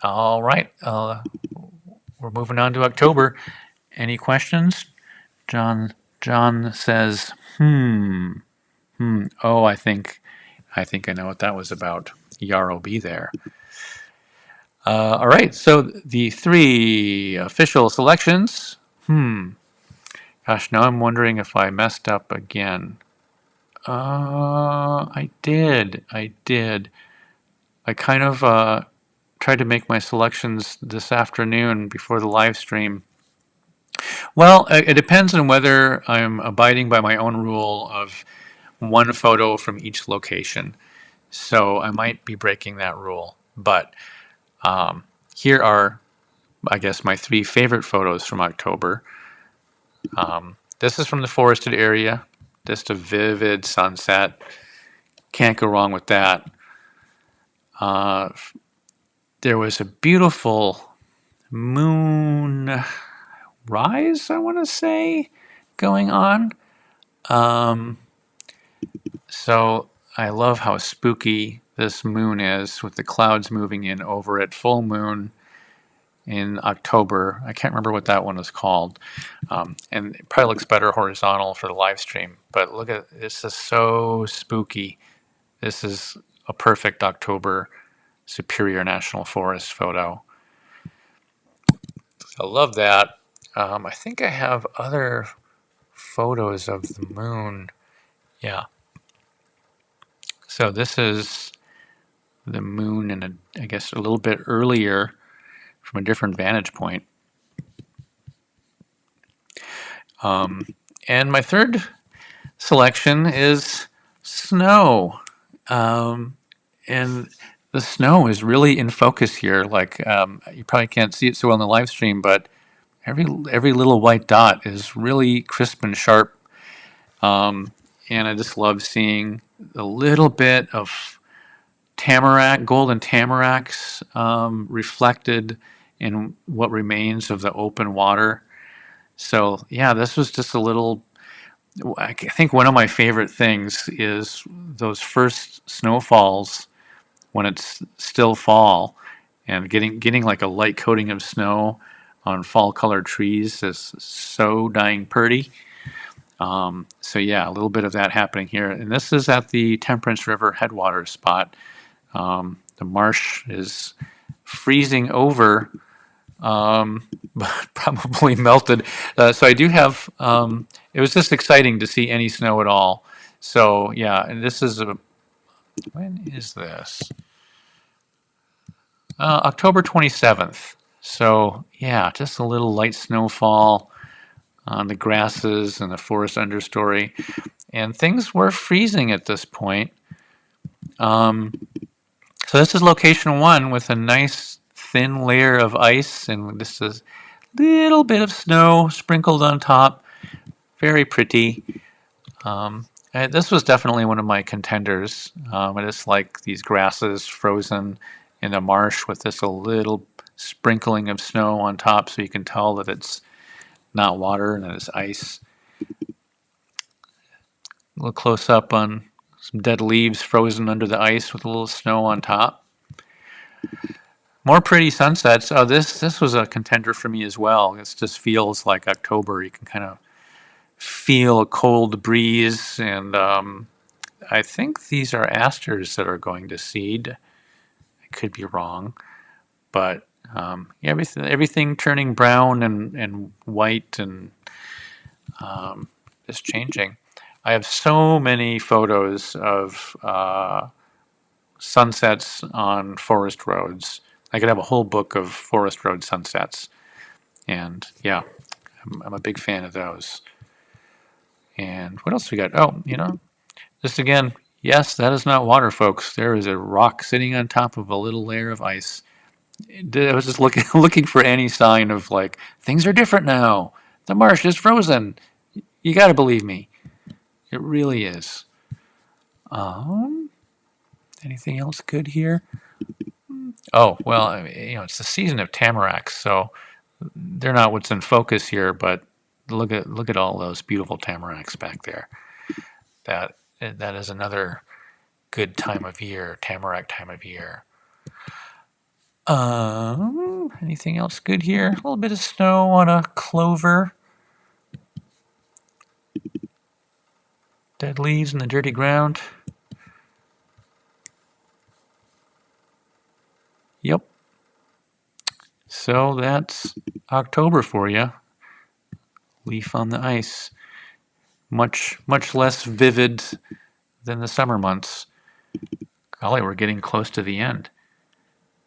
All right, we're moving on to October. Any questions? John says, Oh, I think I know what that was about. Yarrow be there. All right, so the three official selections. Gosh, now I'm wondering if I messed up again. I did. I kind of tried to make my selections this afternoon before the live stream. Well, it depends on whether I'm abiding by my own rule of one photo from each location. So I might be breaking that rule. But here are, I guess, my three favorite photos from October. This is from the forested area. Just a vivid sunset. Can't go wrong with that. There was a beautiful moon rise, I want to say, going on. So I love how spooky this moon is with the clouds moving in over it. Full moon in October. I can't remember what that one is called. And it probably looks better horizontal for the live stream. But look at this, is so spooky. This is a perfect October Superior National Forest photo. I love that. I think I have other photos of the moon. Yeah. So this is the moon in I guess a little bit earlier from a different vantage point. And my third selection is snow. And the snow is really in focus here. Like you probably can't see it so well in the live stream, but every little white dot is really crisp and sharp. And I just love seeing a little bit of golden tamaracks reflected in what remains of the open water. So yeah, this was just a little. I think one of my favorite things is those first snowfalls when it's still fall, and getting like a light coating of snow on fall colored trees is so dying pretty. So yeah, a little bit of that happening here, and this is at the Temperance River headwaters spot. The marsh is freezing over, but probably melted. So I do have. It was just exciting to see any snow at all. So yeah, and this is when is this? October 27th. So yeah, just a little light snowfall on the grasses and the forest understory, and things were freezing at this point. So this is location one with a nice thin layer of ice, and this is a little bit of snow sprinkled on top. Very pretty. And this was definitely one of my contenders. I just like these grasses frozen in a marsh with just a little sprinkling of snow on top, so you can tell that it's not water and that it's ice. A little close up on some dead leaves frozen under the ice with a little snow on top. More pretty sunsets. Oh, this was a contender for me as well. It just feels like October. You can kind of feel a cold breeze, and I think these are asters that are going to seed. I could be wrong, but yeah, everything turning brown and white and is changing. I have so many photos of sunsets on forest roads. I could have a whole book of forest road sunsets, and yeah, I'm a big fan of those. And what else we got? Oh, just again, yes, that is not water, folks. There is a rock sitting on top of a little layer of ice. I was just looking looking for any sign of like things are different now. The marsh is frozen. You got to believe me. It really is. Um, Anything else good here? Oh well, I mean, it's the season of tamaracks, so they're not what's in focus here. But look at all those beautiful tamaracks back there. That is another good time of year, tamarack time of year. Anything else good here? A little bit of snow on a clover. Dead leaves in the dirty ground. Yep. So that's October for you. Leaf on the ice. Much less vivid than the summer months. Golly, we're getting close to the end.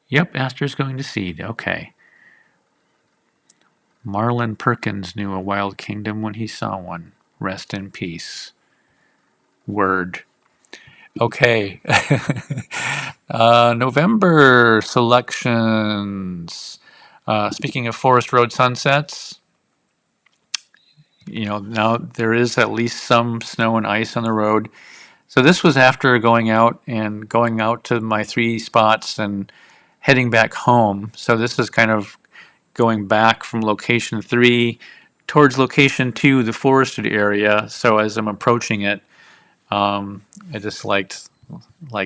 Yep, aster's going to seed. Okay. Marlin Perkins knew a wild kingdom when he saw one. Rest in peace. Word. Okay. November selections. Speaking of forest road sunsets, now there is at least some snow and ice on the road. So this was after going out to my 3 spots and heading back home. So this is kind of going back from location 3 towards location 2, the forested area. So as I'm approaching it, I just liked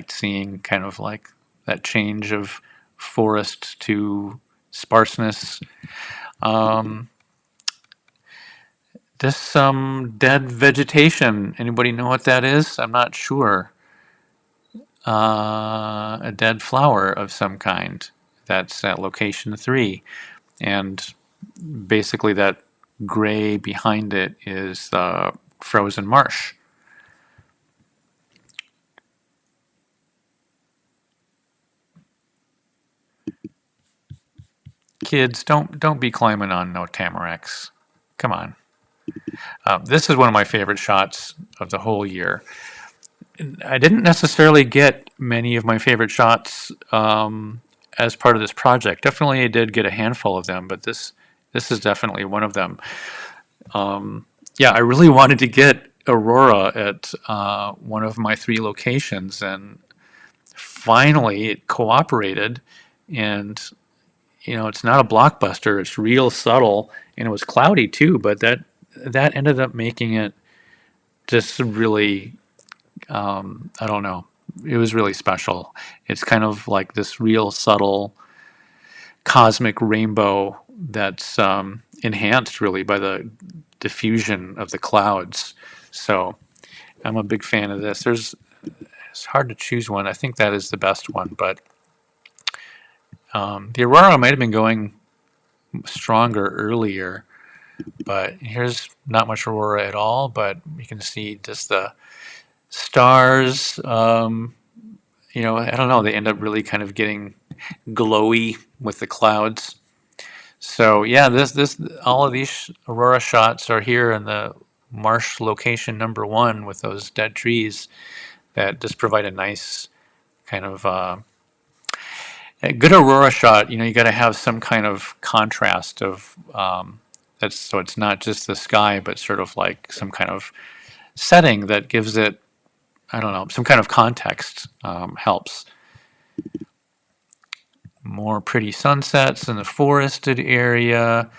seeing kind of like that change of forest to sparseness. This some dead vegetation. Anybody know what that is? I'm not sure. A dead flower of some kind. That's at location 3, and basically that gray behind it is the frozen marsh. Kids, don't be climbing on no tamaracks. Come on. This is one of my favorite shots of the whole year. I didn't necessarily get many of my favorite shots as part of this project. Definitely, I did get a handful of them, but this is definitely one of them. Yeah, I really wanted to get aurora at one of my 3 locations, and finally it cooperated. And it's not a blockbuster; it's real subtle, and it was cloudy too. But that ended up making it just really, I don't know. It was really special. It's kind of like this real subtle cosmic rainbow that's enhanced really by the diffusion of the clouds. So I'm a big fan of this. It's hard to choose one. I think that is the best one, but the aurora might have been going stronger earlier, but here's not much aurora at all, but you can see just the stars. I don't know, they end up really kind of getting glowy with the clouds. So yeah, this all of these aurora shots are here in the marsh location number 1 with those dead trees that just provide a nice kind of a good aurora shot. You got to have some kind of contrast of that's so it's not just the sky, but sort of like some kind of setting that gives it, I don't know, some kind of context helps. More pretty sunsets in the forested area.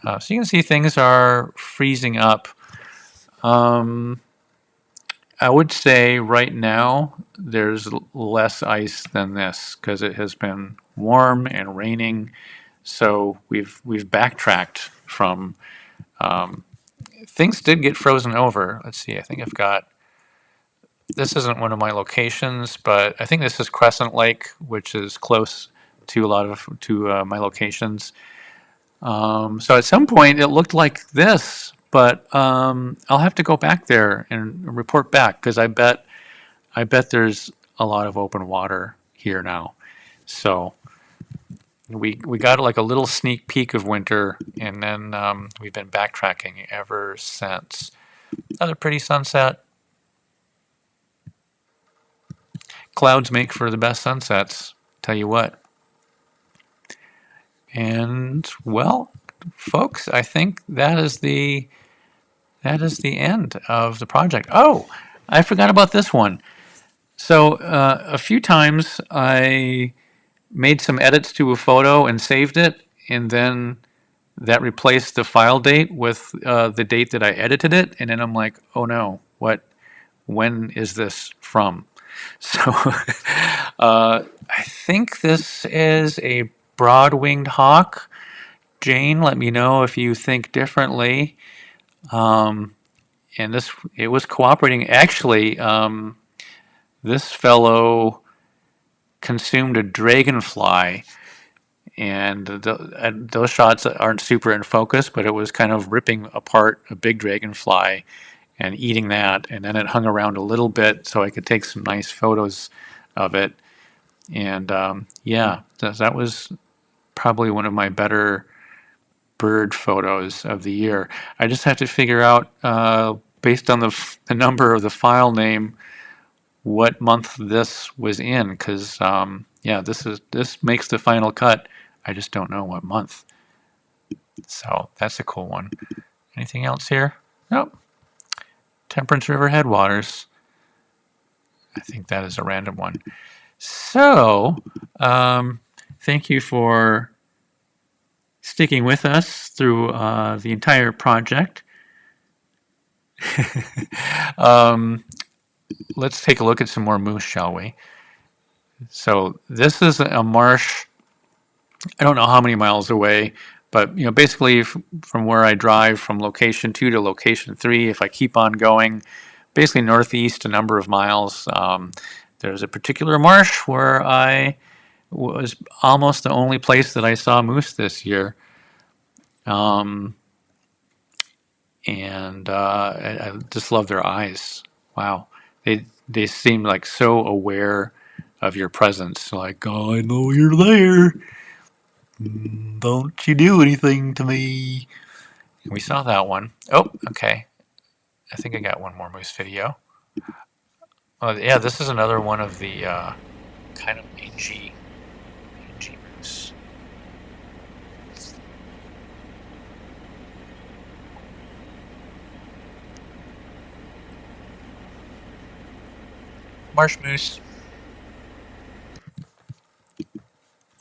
So you can see things are freezing up. I would say right now there's less ice than this because it has been warm and raining. So we've backtracked from things did get frozen over. Let's see. I think I've got this isn't one of my locations, but I think this is Crescent Lake, which is close to a lot of my locations. So at some point it looked like this, but I'll have to go back there and report back because I bet there's a lot of open water here now. So we got like a little sneak peek of winter, and then we've been backtracking ever since. Another pretty sunset. Clouds make for the best sunsets, tell you what. And well, folks, I think that is the end of the project. Oh, I forgot about this one. So a few times I made some edits to a photo and saved it, and then that replaced the file date with the date that I edited it, and then I'm like, oh no, when is this from? So I think this is a broad-winged hawk. Jane, let me know if you think differently. And it was cooperating. Actually, this fellow consumed a dragonfly, and those shots aren't super in focus, but it was kind of ripping apart a big dragonfly and eating that, and then it hung around a little bit so I could take some nice photos of it. And yeah, that was probably one of my better bird photos of the year. I just have to figure out, based on the number of the file name, what month this was in, because yeah, this makes the final cut. I just don't know what month. So that's a cool one. Anything else here? Nope. Temperance River headwaters. I think that is a random one. So thank you for sticking with us through the entire project. Let's take a look at some more moose, shall we? So this is a marsh. I don't know how many miles away, but basically from where I drive from location 2 to location 3, if I keep on going, basically northeast a number of miles, there's a particular marsh where I was almost the only place that I saw moose this year. And I just love their eyes. Wow. They seem like so aware of your presence. Like, oh, I know you're there. Don't you do anything to me. And we saw that one. Oh, okay. I think I got one more moose video. Yeah, this is another one of the kind of mangy moose. Marsh moose.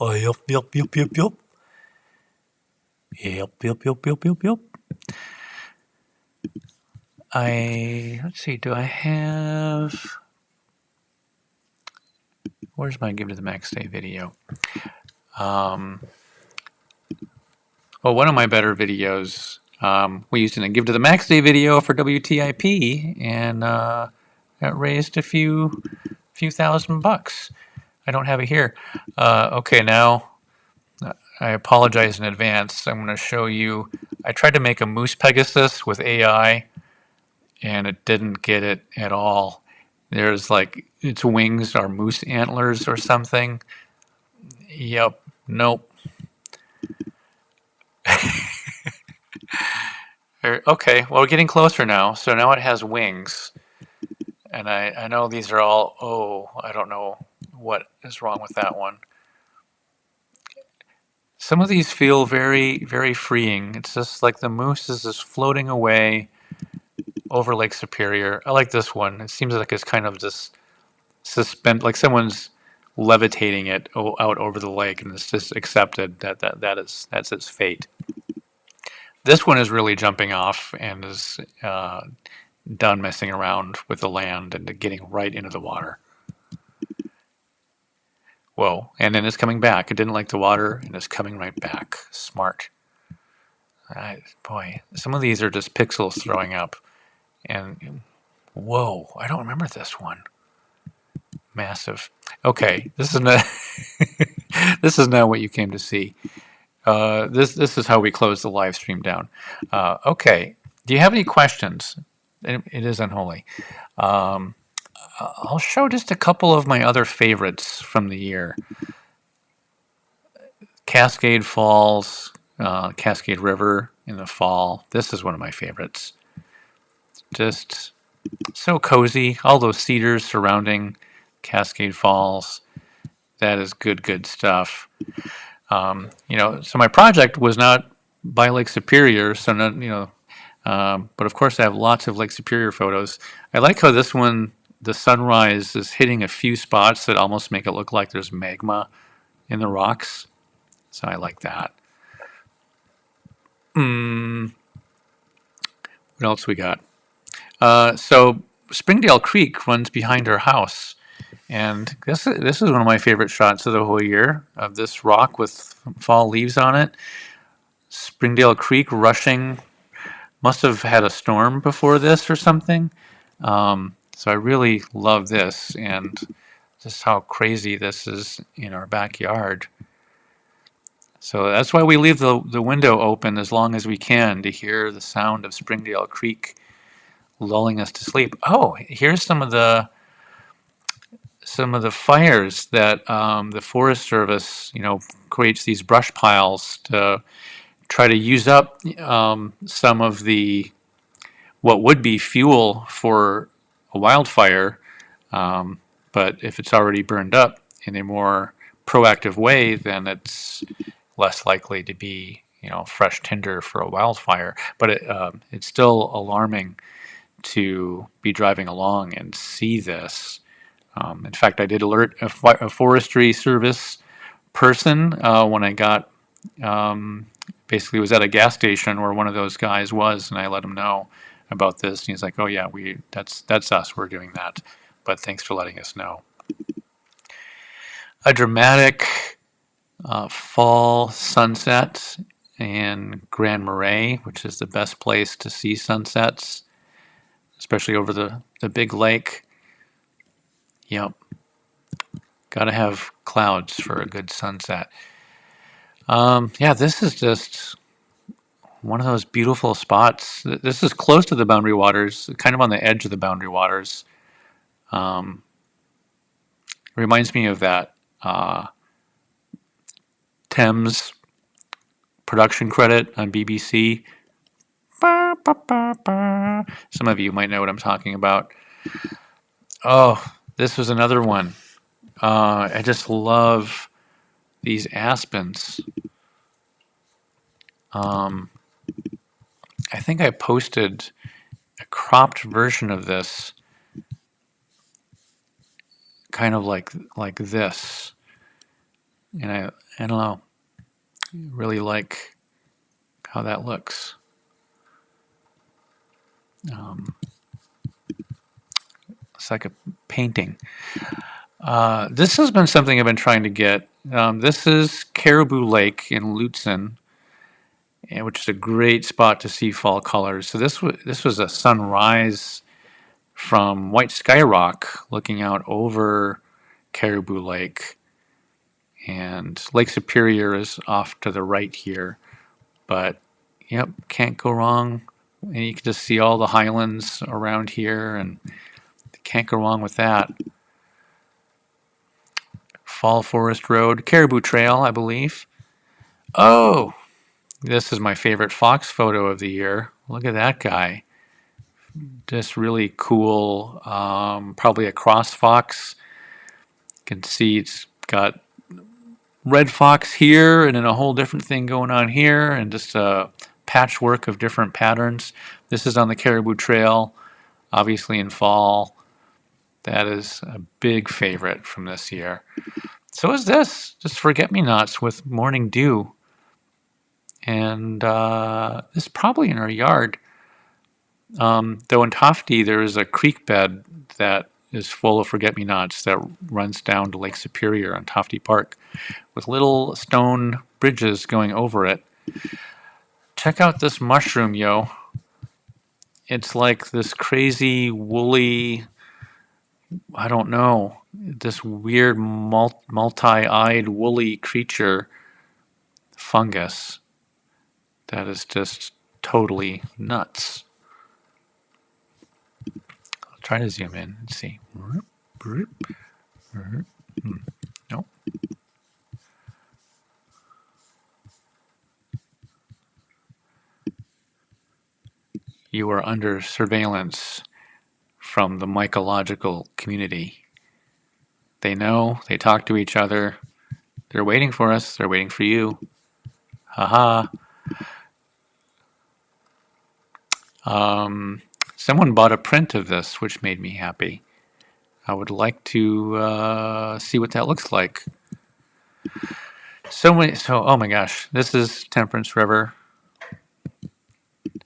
Oh, yep. Yep. Let's see, do I have... Where's my Give to the Max Day video? Well, one of my better videos, we used in a Give to the Max Day video for WTIP, and that raised a few $1,000. I don't have it here. Okay, now I apologize in advance. I'm going to show you. I tried to make a moose Pegasus with AI, and it didn't get it at all. There's like its wings are moose antlers or something. Yep. Nope. Okay, well, we're getting closer now. So now it has wings. And I know these are all, I don't know what is wrong with that one. Some of these feel very, very freeing. It's just like the moose is just floating away over Lake Superior. I like this one. It seems like it's kind of just like someone's levitating it out over the lake, and it's just accepted that's its fate. This one is really jumping off and is done messing around with the land and getting right into the water. Whoa. And then it's coming back. It didn't like the water, and it's coming right back. Smart. Boy, some of these are just pixels throwing up. And whoa, I don't remember this one. Massive. Okay, this is not this is not what you came to see. This is how we close the live stream down. Okay, do you have any questions? It is unholy. Um, I'll show just a couple of my other favorites from the year. Cascade Falls, Cascade River in the fall. This is one of my favorites. Just so cozy. All those cedars surrounding Cascade Falls. That is good, good stuff. So my project was not by Lake Superior, so not, but of course I have lots of Lake Superior photos. I like how this one, the sunrise is hitting a few spots that almost make it look like there's magma in the rocks. So I like that. What else we got? So Springdale Creek runs behind our house. And this is one of my favorite shots of the whole year, of this rock with fall leaves on it. Springdale Creek rushing. Must have had a storm before this or something. So I really love this, and just how crazy this is in our backyard. So that's why we leave the window open as long as we can to hear the sound of Springdale Creek lulling us to sleep. Oh, here's some of the fires that the Forest Service, creates these brush piles to try to use up some of the what would be fuel for a wildfire, but if it's already burned up in a more proactive way, then it's less likely to be fresh tinder for a wildfire. But it's still alarming to be driving along and see this. In fact, I did alert a forestry service person when I got basically was at a gas station where one of those guys was, and I let him know about this. And he's like, "Oh yeah, that's us. We're doing that. But thanks for letting us know." A dramatic fall sunset in Grand Marais, which is the best place to see sunsets, especially over the big lake. Yep. Got to have clouds for a good sunset. This is just one of those beautiful spots. This is close to the Boundary Waters, kind of on the edge of the Boundary Waters. It reminds me of that Thames production credit on BBC. Some of you might know what I'm talking about. Oh, this was another one. I just love these aspens. I think I posted a cropped version of this, kind of like this, and I don't know, really like how that looks. It's like a painting. This has been something I've been trying to get. This is Caribou Lake in Lutsen, which is a great spot to see fall colors. So this was a sunrise from White Sky Rock looking out over Caribou Lake. And Lake Superior is off to the right here. But, yep, can't go wrong. And you can just see all the highlands around here, and can't go wrong with that. Fall Forest Road, Caribou Trail, I believe. Oh, this is my favorite fox photo of the year. Look at that guy. Just really cool. Probably a cross fox. You can see it's got red fox here and then a whole different thing going on here, and just a patchwork of different patterns. This is on the Caribou Trail, obviously in fall. That is a big favorite from this year. So is this, just forget-me-nots with morning dew. And this is probably in our yard. Though in Tofte there is a creek bed that is full of forget-me-nots that runs down to Lake Superior on Tofte Park with little stone bridges going over it. Check out this mushroom, yo. It's like this crazy woolly, I don't know, this weird multi-eyed woolly creature fungus that is just totally nuts. I'll try to zoom in and see. Nope. You are under surveillance from the mycological community. They know, they talk to each other. They're waiting for us, they're waiting for you. Haha. Someone bought a print of this, which made me happy. I would like to see what that looks like. Oh my gosh, this is Temperance River.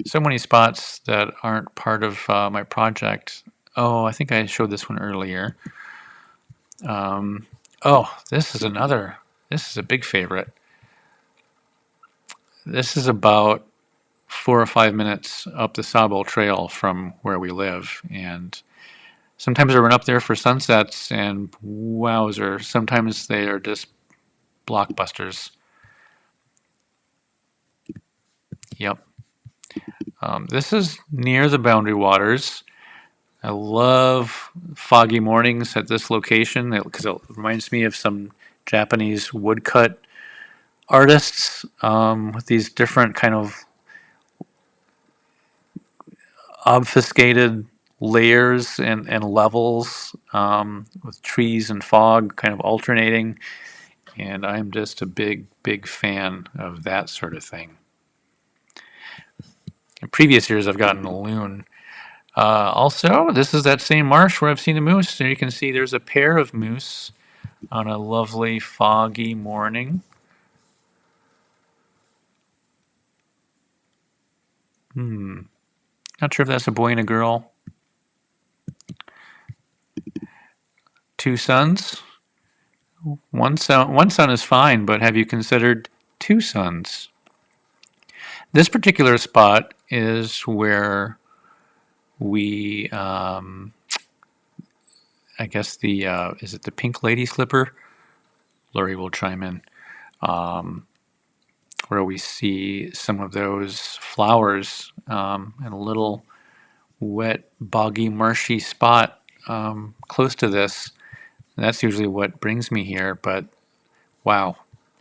So many spots that aren't part of my project. Oh, I think I showed this one earlier. Oh, this is a big favorite. This is about 4 or 5 minutes up the Sawbill Trail from where we live, and sometimes I run up there for sunsets, and wowzer, sometimes they are just blockbusters. Yep. This is near the Boundary Waters. I love foggy mornings at this location because it reminds me of some Japanese woodcut artists with these different kind of obfuscated layers and levels with trees and fog kind of alternating. And I'm just a big, big fan of that sort of thing. In previous years, I've gotten a loon. Also, this is that same marsh where I've seen the moose. There you can see there's a pair of moose on a lovely foggy morning. Not sure if that's a boy and a girl. Two sons. One son is fine, but have you considered two sons? This particular spot is where we, I guess is it the Pink Lady Slipper? Lori will chime in. Where we see some of those flowers in a little wet, boggy, marshy spot close to this. And that's usually what brings me here, but wow,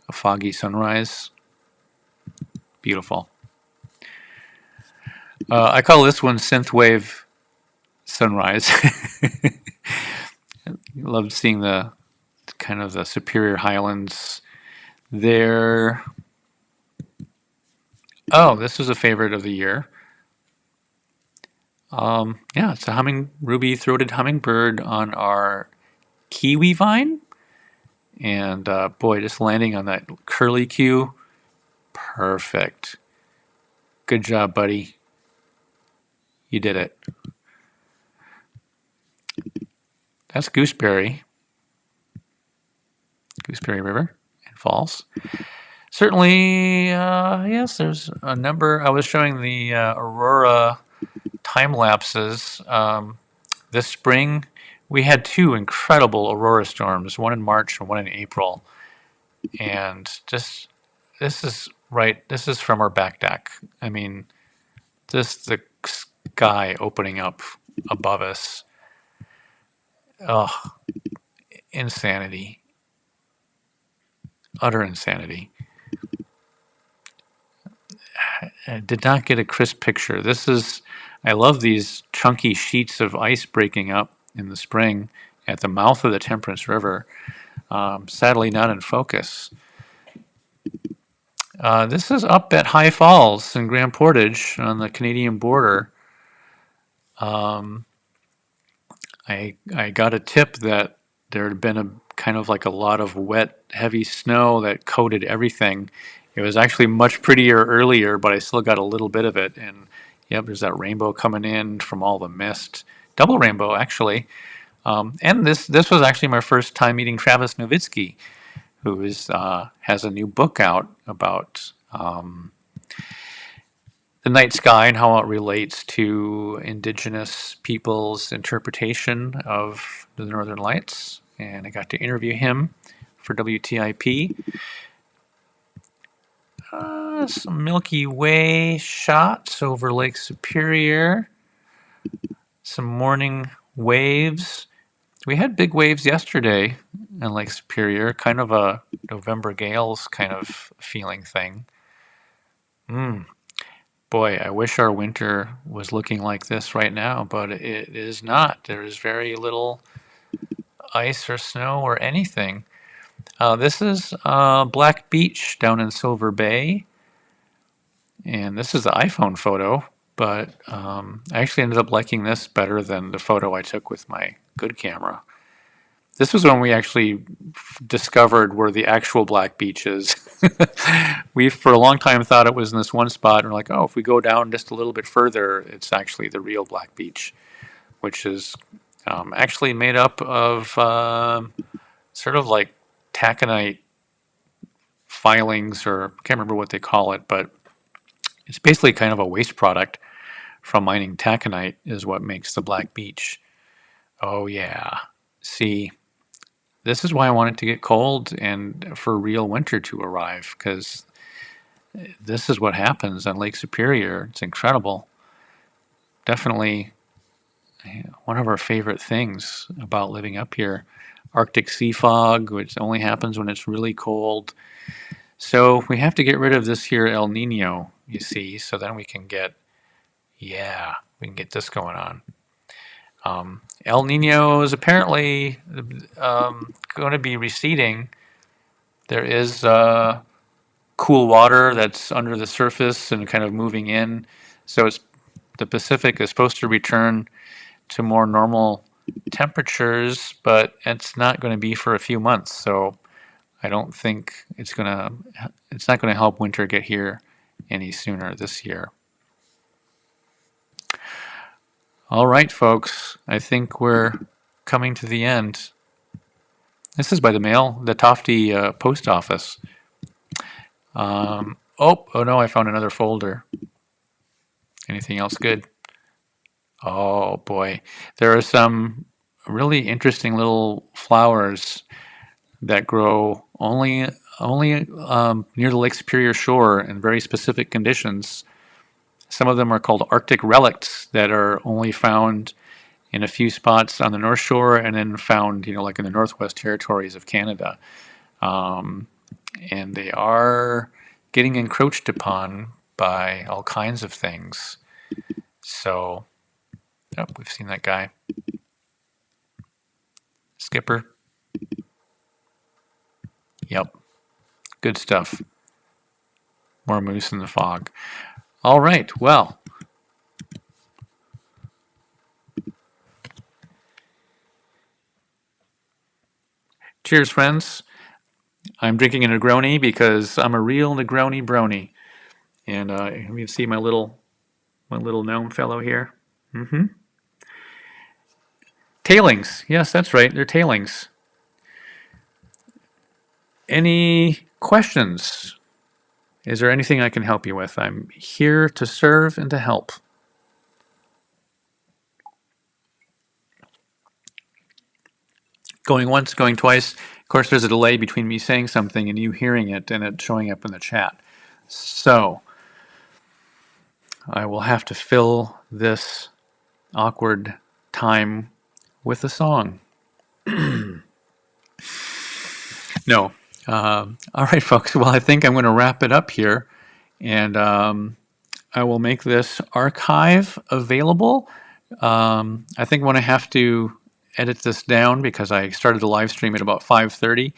a foggy sunrise, beautiful. I call this one synthwave sunrise. Loved seeing the kind of the Superior Highlands there. Oh, this is a favorite of the year. Yeah, it's a ruby-throated hummingbird on our kiwi vine. And boy, just landing on that curly Q, perfect. Good job, buddy. You did it. That's Gooseberry River and Falls. Certainly, yes, there's a number. I was showing the Aurora time lapses. This spring, we had two incredible aurora storms, one in March and one in April. And just, this is from our back deck. I mean, just the sky opening up above us. Oh, insanity. Utter insanity. I did not get a crisp picture. I love these chunky sheets of ice breaking up in the spring at the mouth of the Temperance River. Sadly, not in focus. This is up at High Falls in Grand Portage on the Canadian border. I got a tip that there had been a kind of like a lot of wet, heavy snow that coated everything. It was actually much prettier earlier, but I still got a little bit of it. And yep, there's that rainbow coming in from all the mist. Double rainbow, actually. And this was actually my first time meeting Travis Nowitzki, who has a new book out about the night sky and how it relates to indigenous people's interpretation of the Northern Lights. And I got to interview him for WTIP. Some Milky Way shots over Lake Superior. Some morning waves. We had big waves yesterday in Lake Superior, kind of a November gales kind of feeling thing. Boy, I wish our winter was looking like this right now, but it is not. There is very little ice or snow or anything. This is Black Beach down in Silver Bay, and this is the iPhone photo, but I actually ended up liking this better than the photo I took with my good camera. This was when we actually discovered where the actual Black Beach is. We, for a long time, thought it was in this one spot, and we're like, oh, if we go down just a little bit further, it's actually the real Black Beach, which is actually made up of sort of like taconite filings, or I can't remember what they call it, but it's basically kind of a waste product from mining taconite is what makes the Black Beach. Oh, yeah. See, this is why I want it to get cold and for real winter to arrive, because this is what happens on Lake Superior. It's incredible. Definitely one of our favorite things about living up here. Arctic sea fog, which only happens when it's really cold. So we have to get rid of this here El Nino, you see, so then we can get this going on. El Nino is apparently going to be receding. There is cool water that's under the surface and kind of moving in. So the Pacific is supposed to return to more normal temperatures, but it's not going to be for a few months. So I don't think it's not going to help winter get here any sooner this year. All right, folks, I think we're coming to the end. This is by the mail, the Tofte post office. Oh no, I found another folder. Anything else good? Oh boy, there are some really interesting little flowers that grow only near the Lake Superior shore in very specific conditions. Some of them are called Arctic relics that are only found in a few spots on the North Shore, and then found, like in the Northwest Territories of Canada. And they are getting encroached upon by all kinds of things. So, we've seen that guy. Skipper. Yep. Good stuff. More moose in the fog. All right, well. Cheers, friends. I'm drinking a Negroni because I'm a real Negroni brony. And you can see my little gnome fellow here. Tailings. Yes, that's right. They're tailings. Any questions? Is there anything I can help you with? I'm here to serve and to help. Going once, going twice. Of course, there's a delay between me saying something and you hearing it and it showing up in the chat. So, I will have to fill this awkward time with a song. No. All right, folks. Well, I think I'm going to wrap it up here. And I will make this archive available. I think I'm going to have to edit this down because I started the live stream at about 5:30.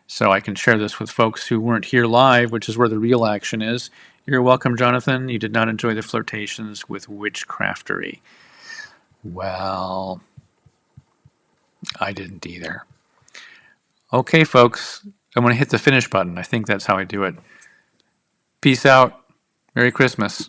So I can share this with folks who weren't here live, which is where the real action is. You're welcome, Jonathan. You did not enjoy the flirtations with witchcraftery. Well, I didn't either. Okay, folks. I'm going to hit the finish button. I think that's how I do it. Peace out. Merry Christmas.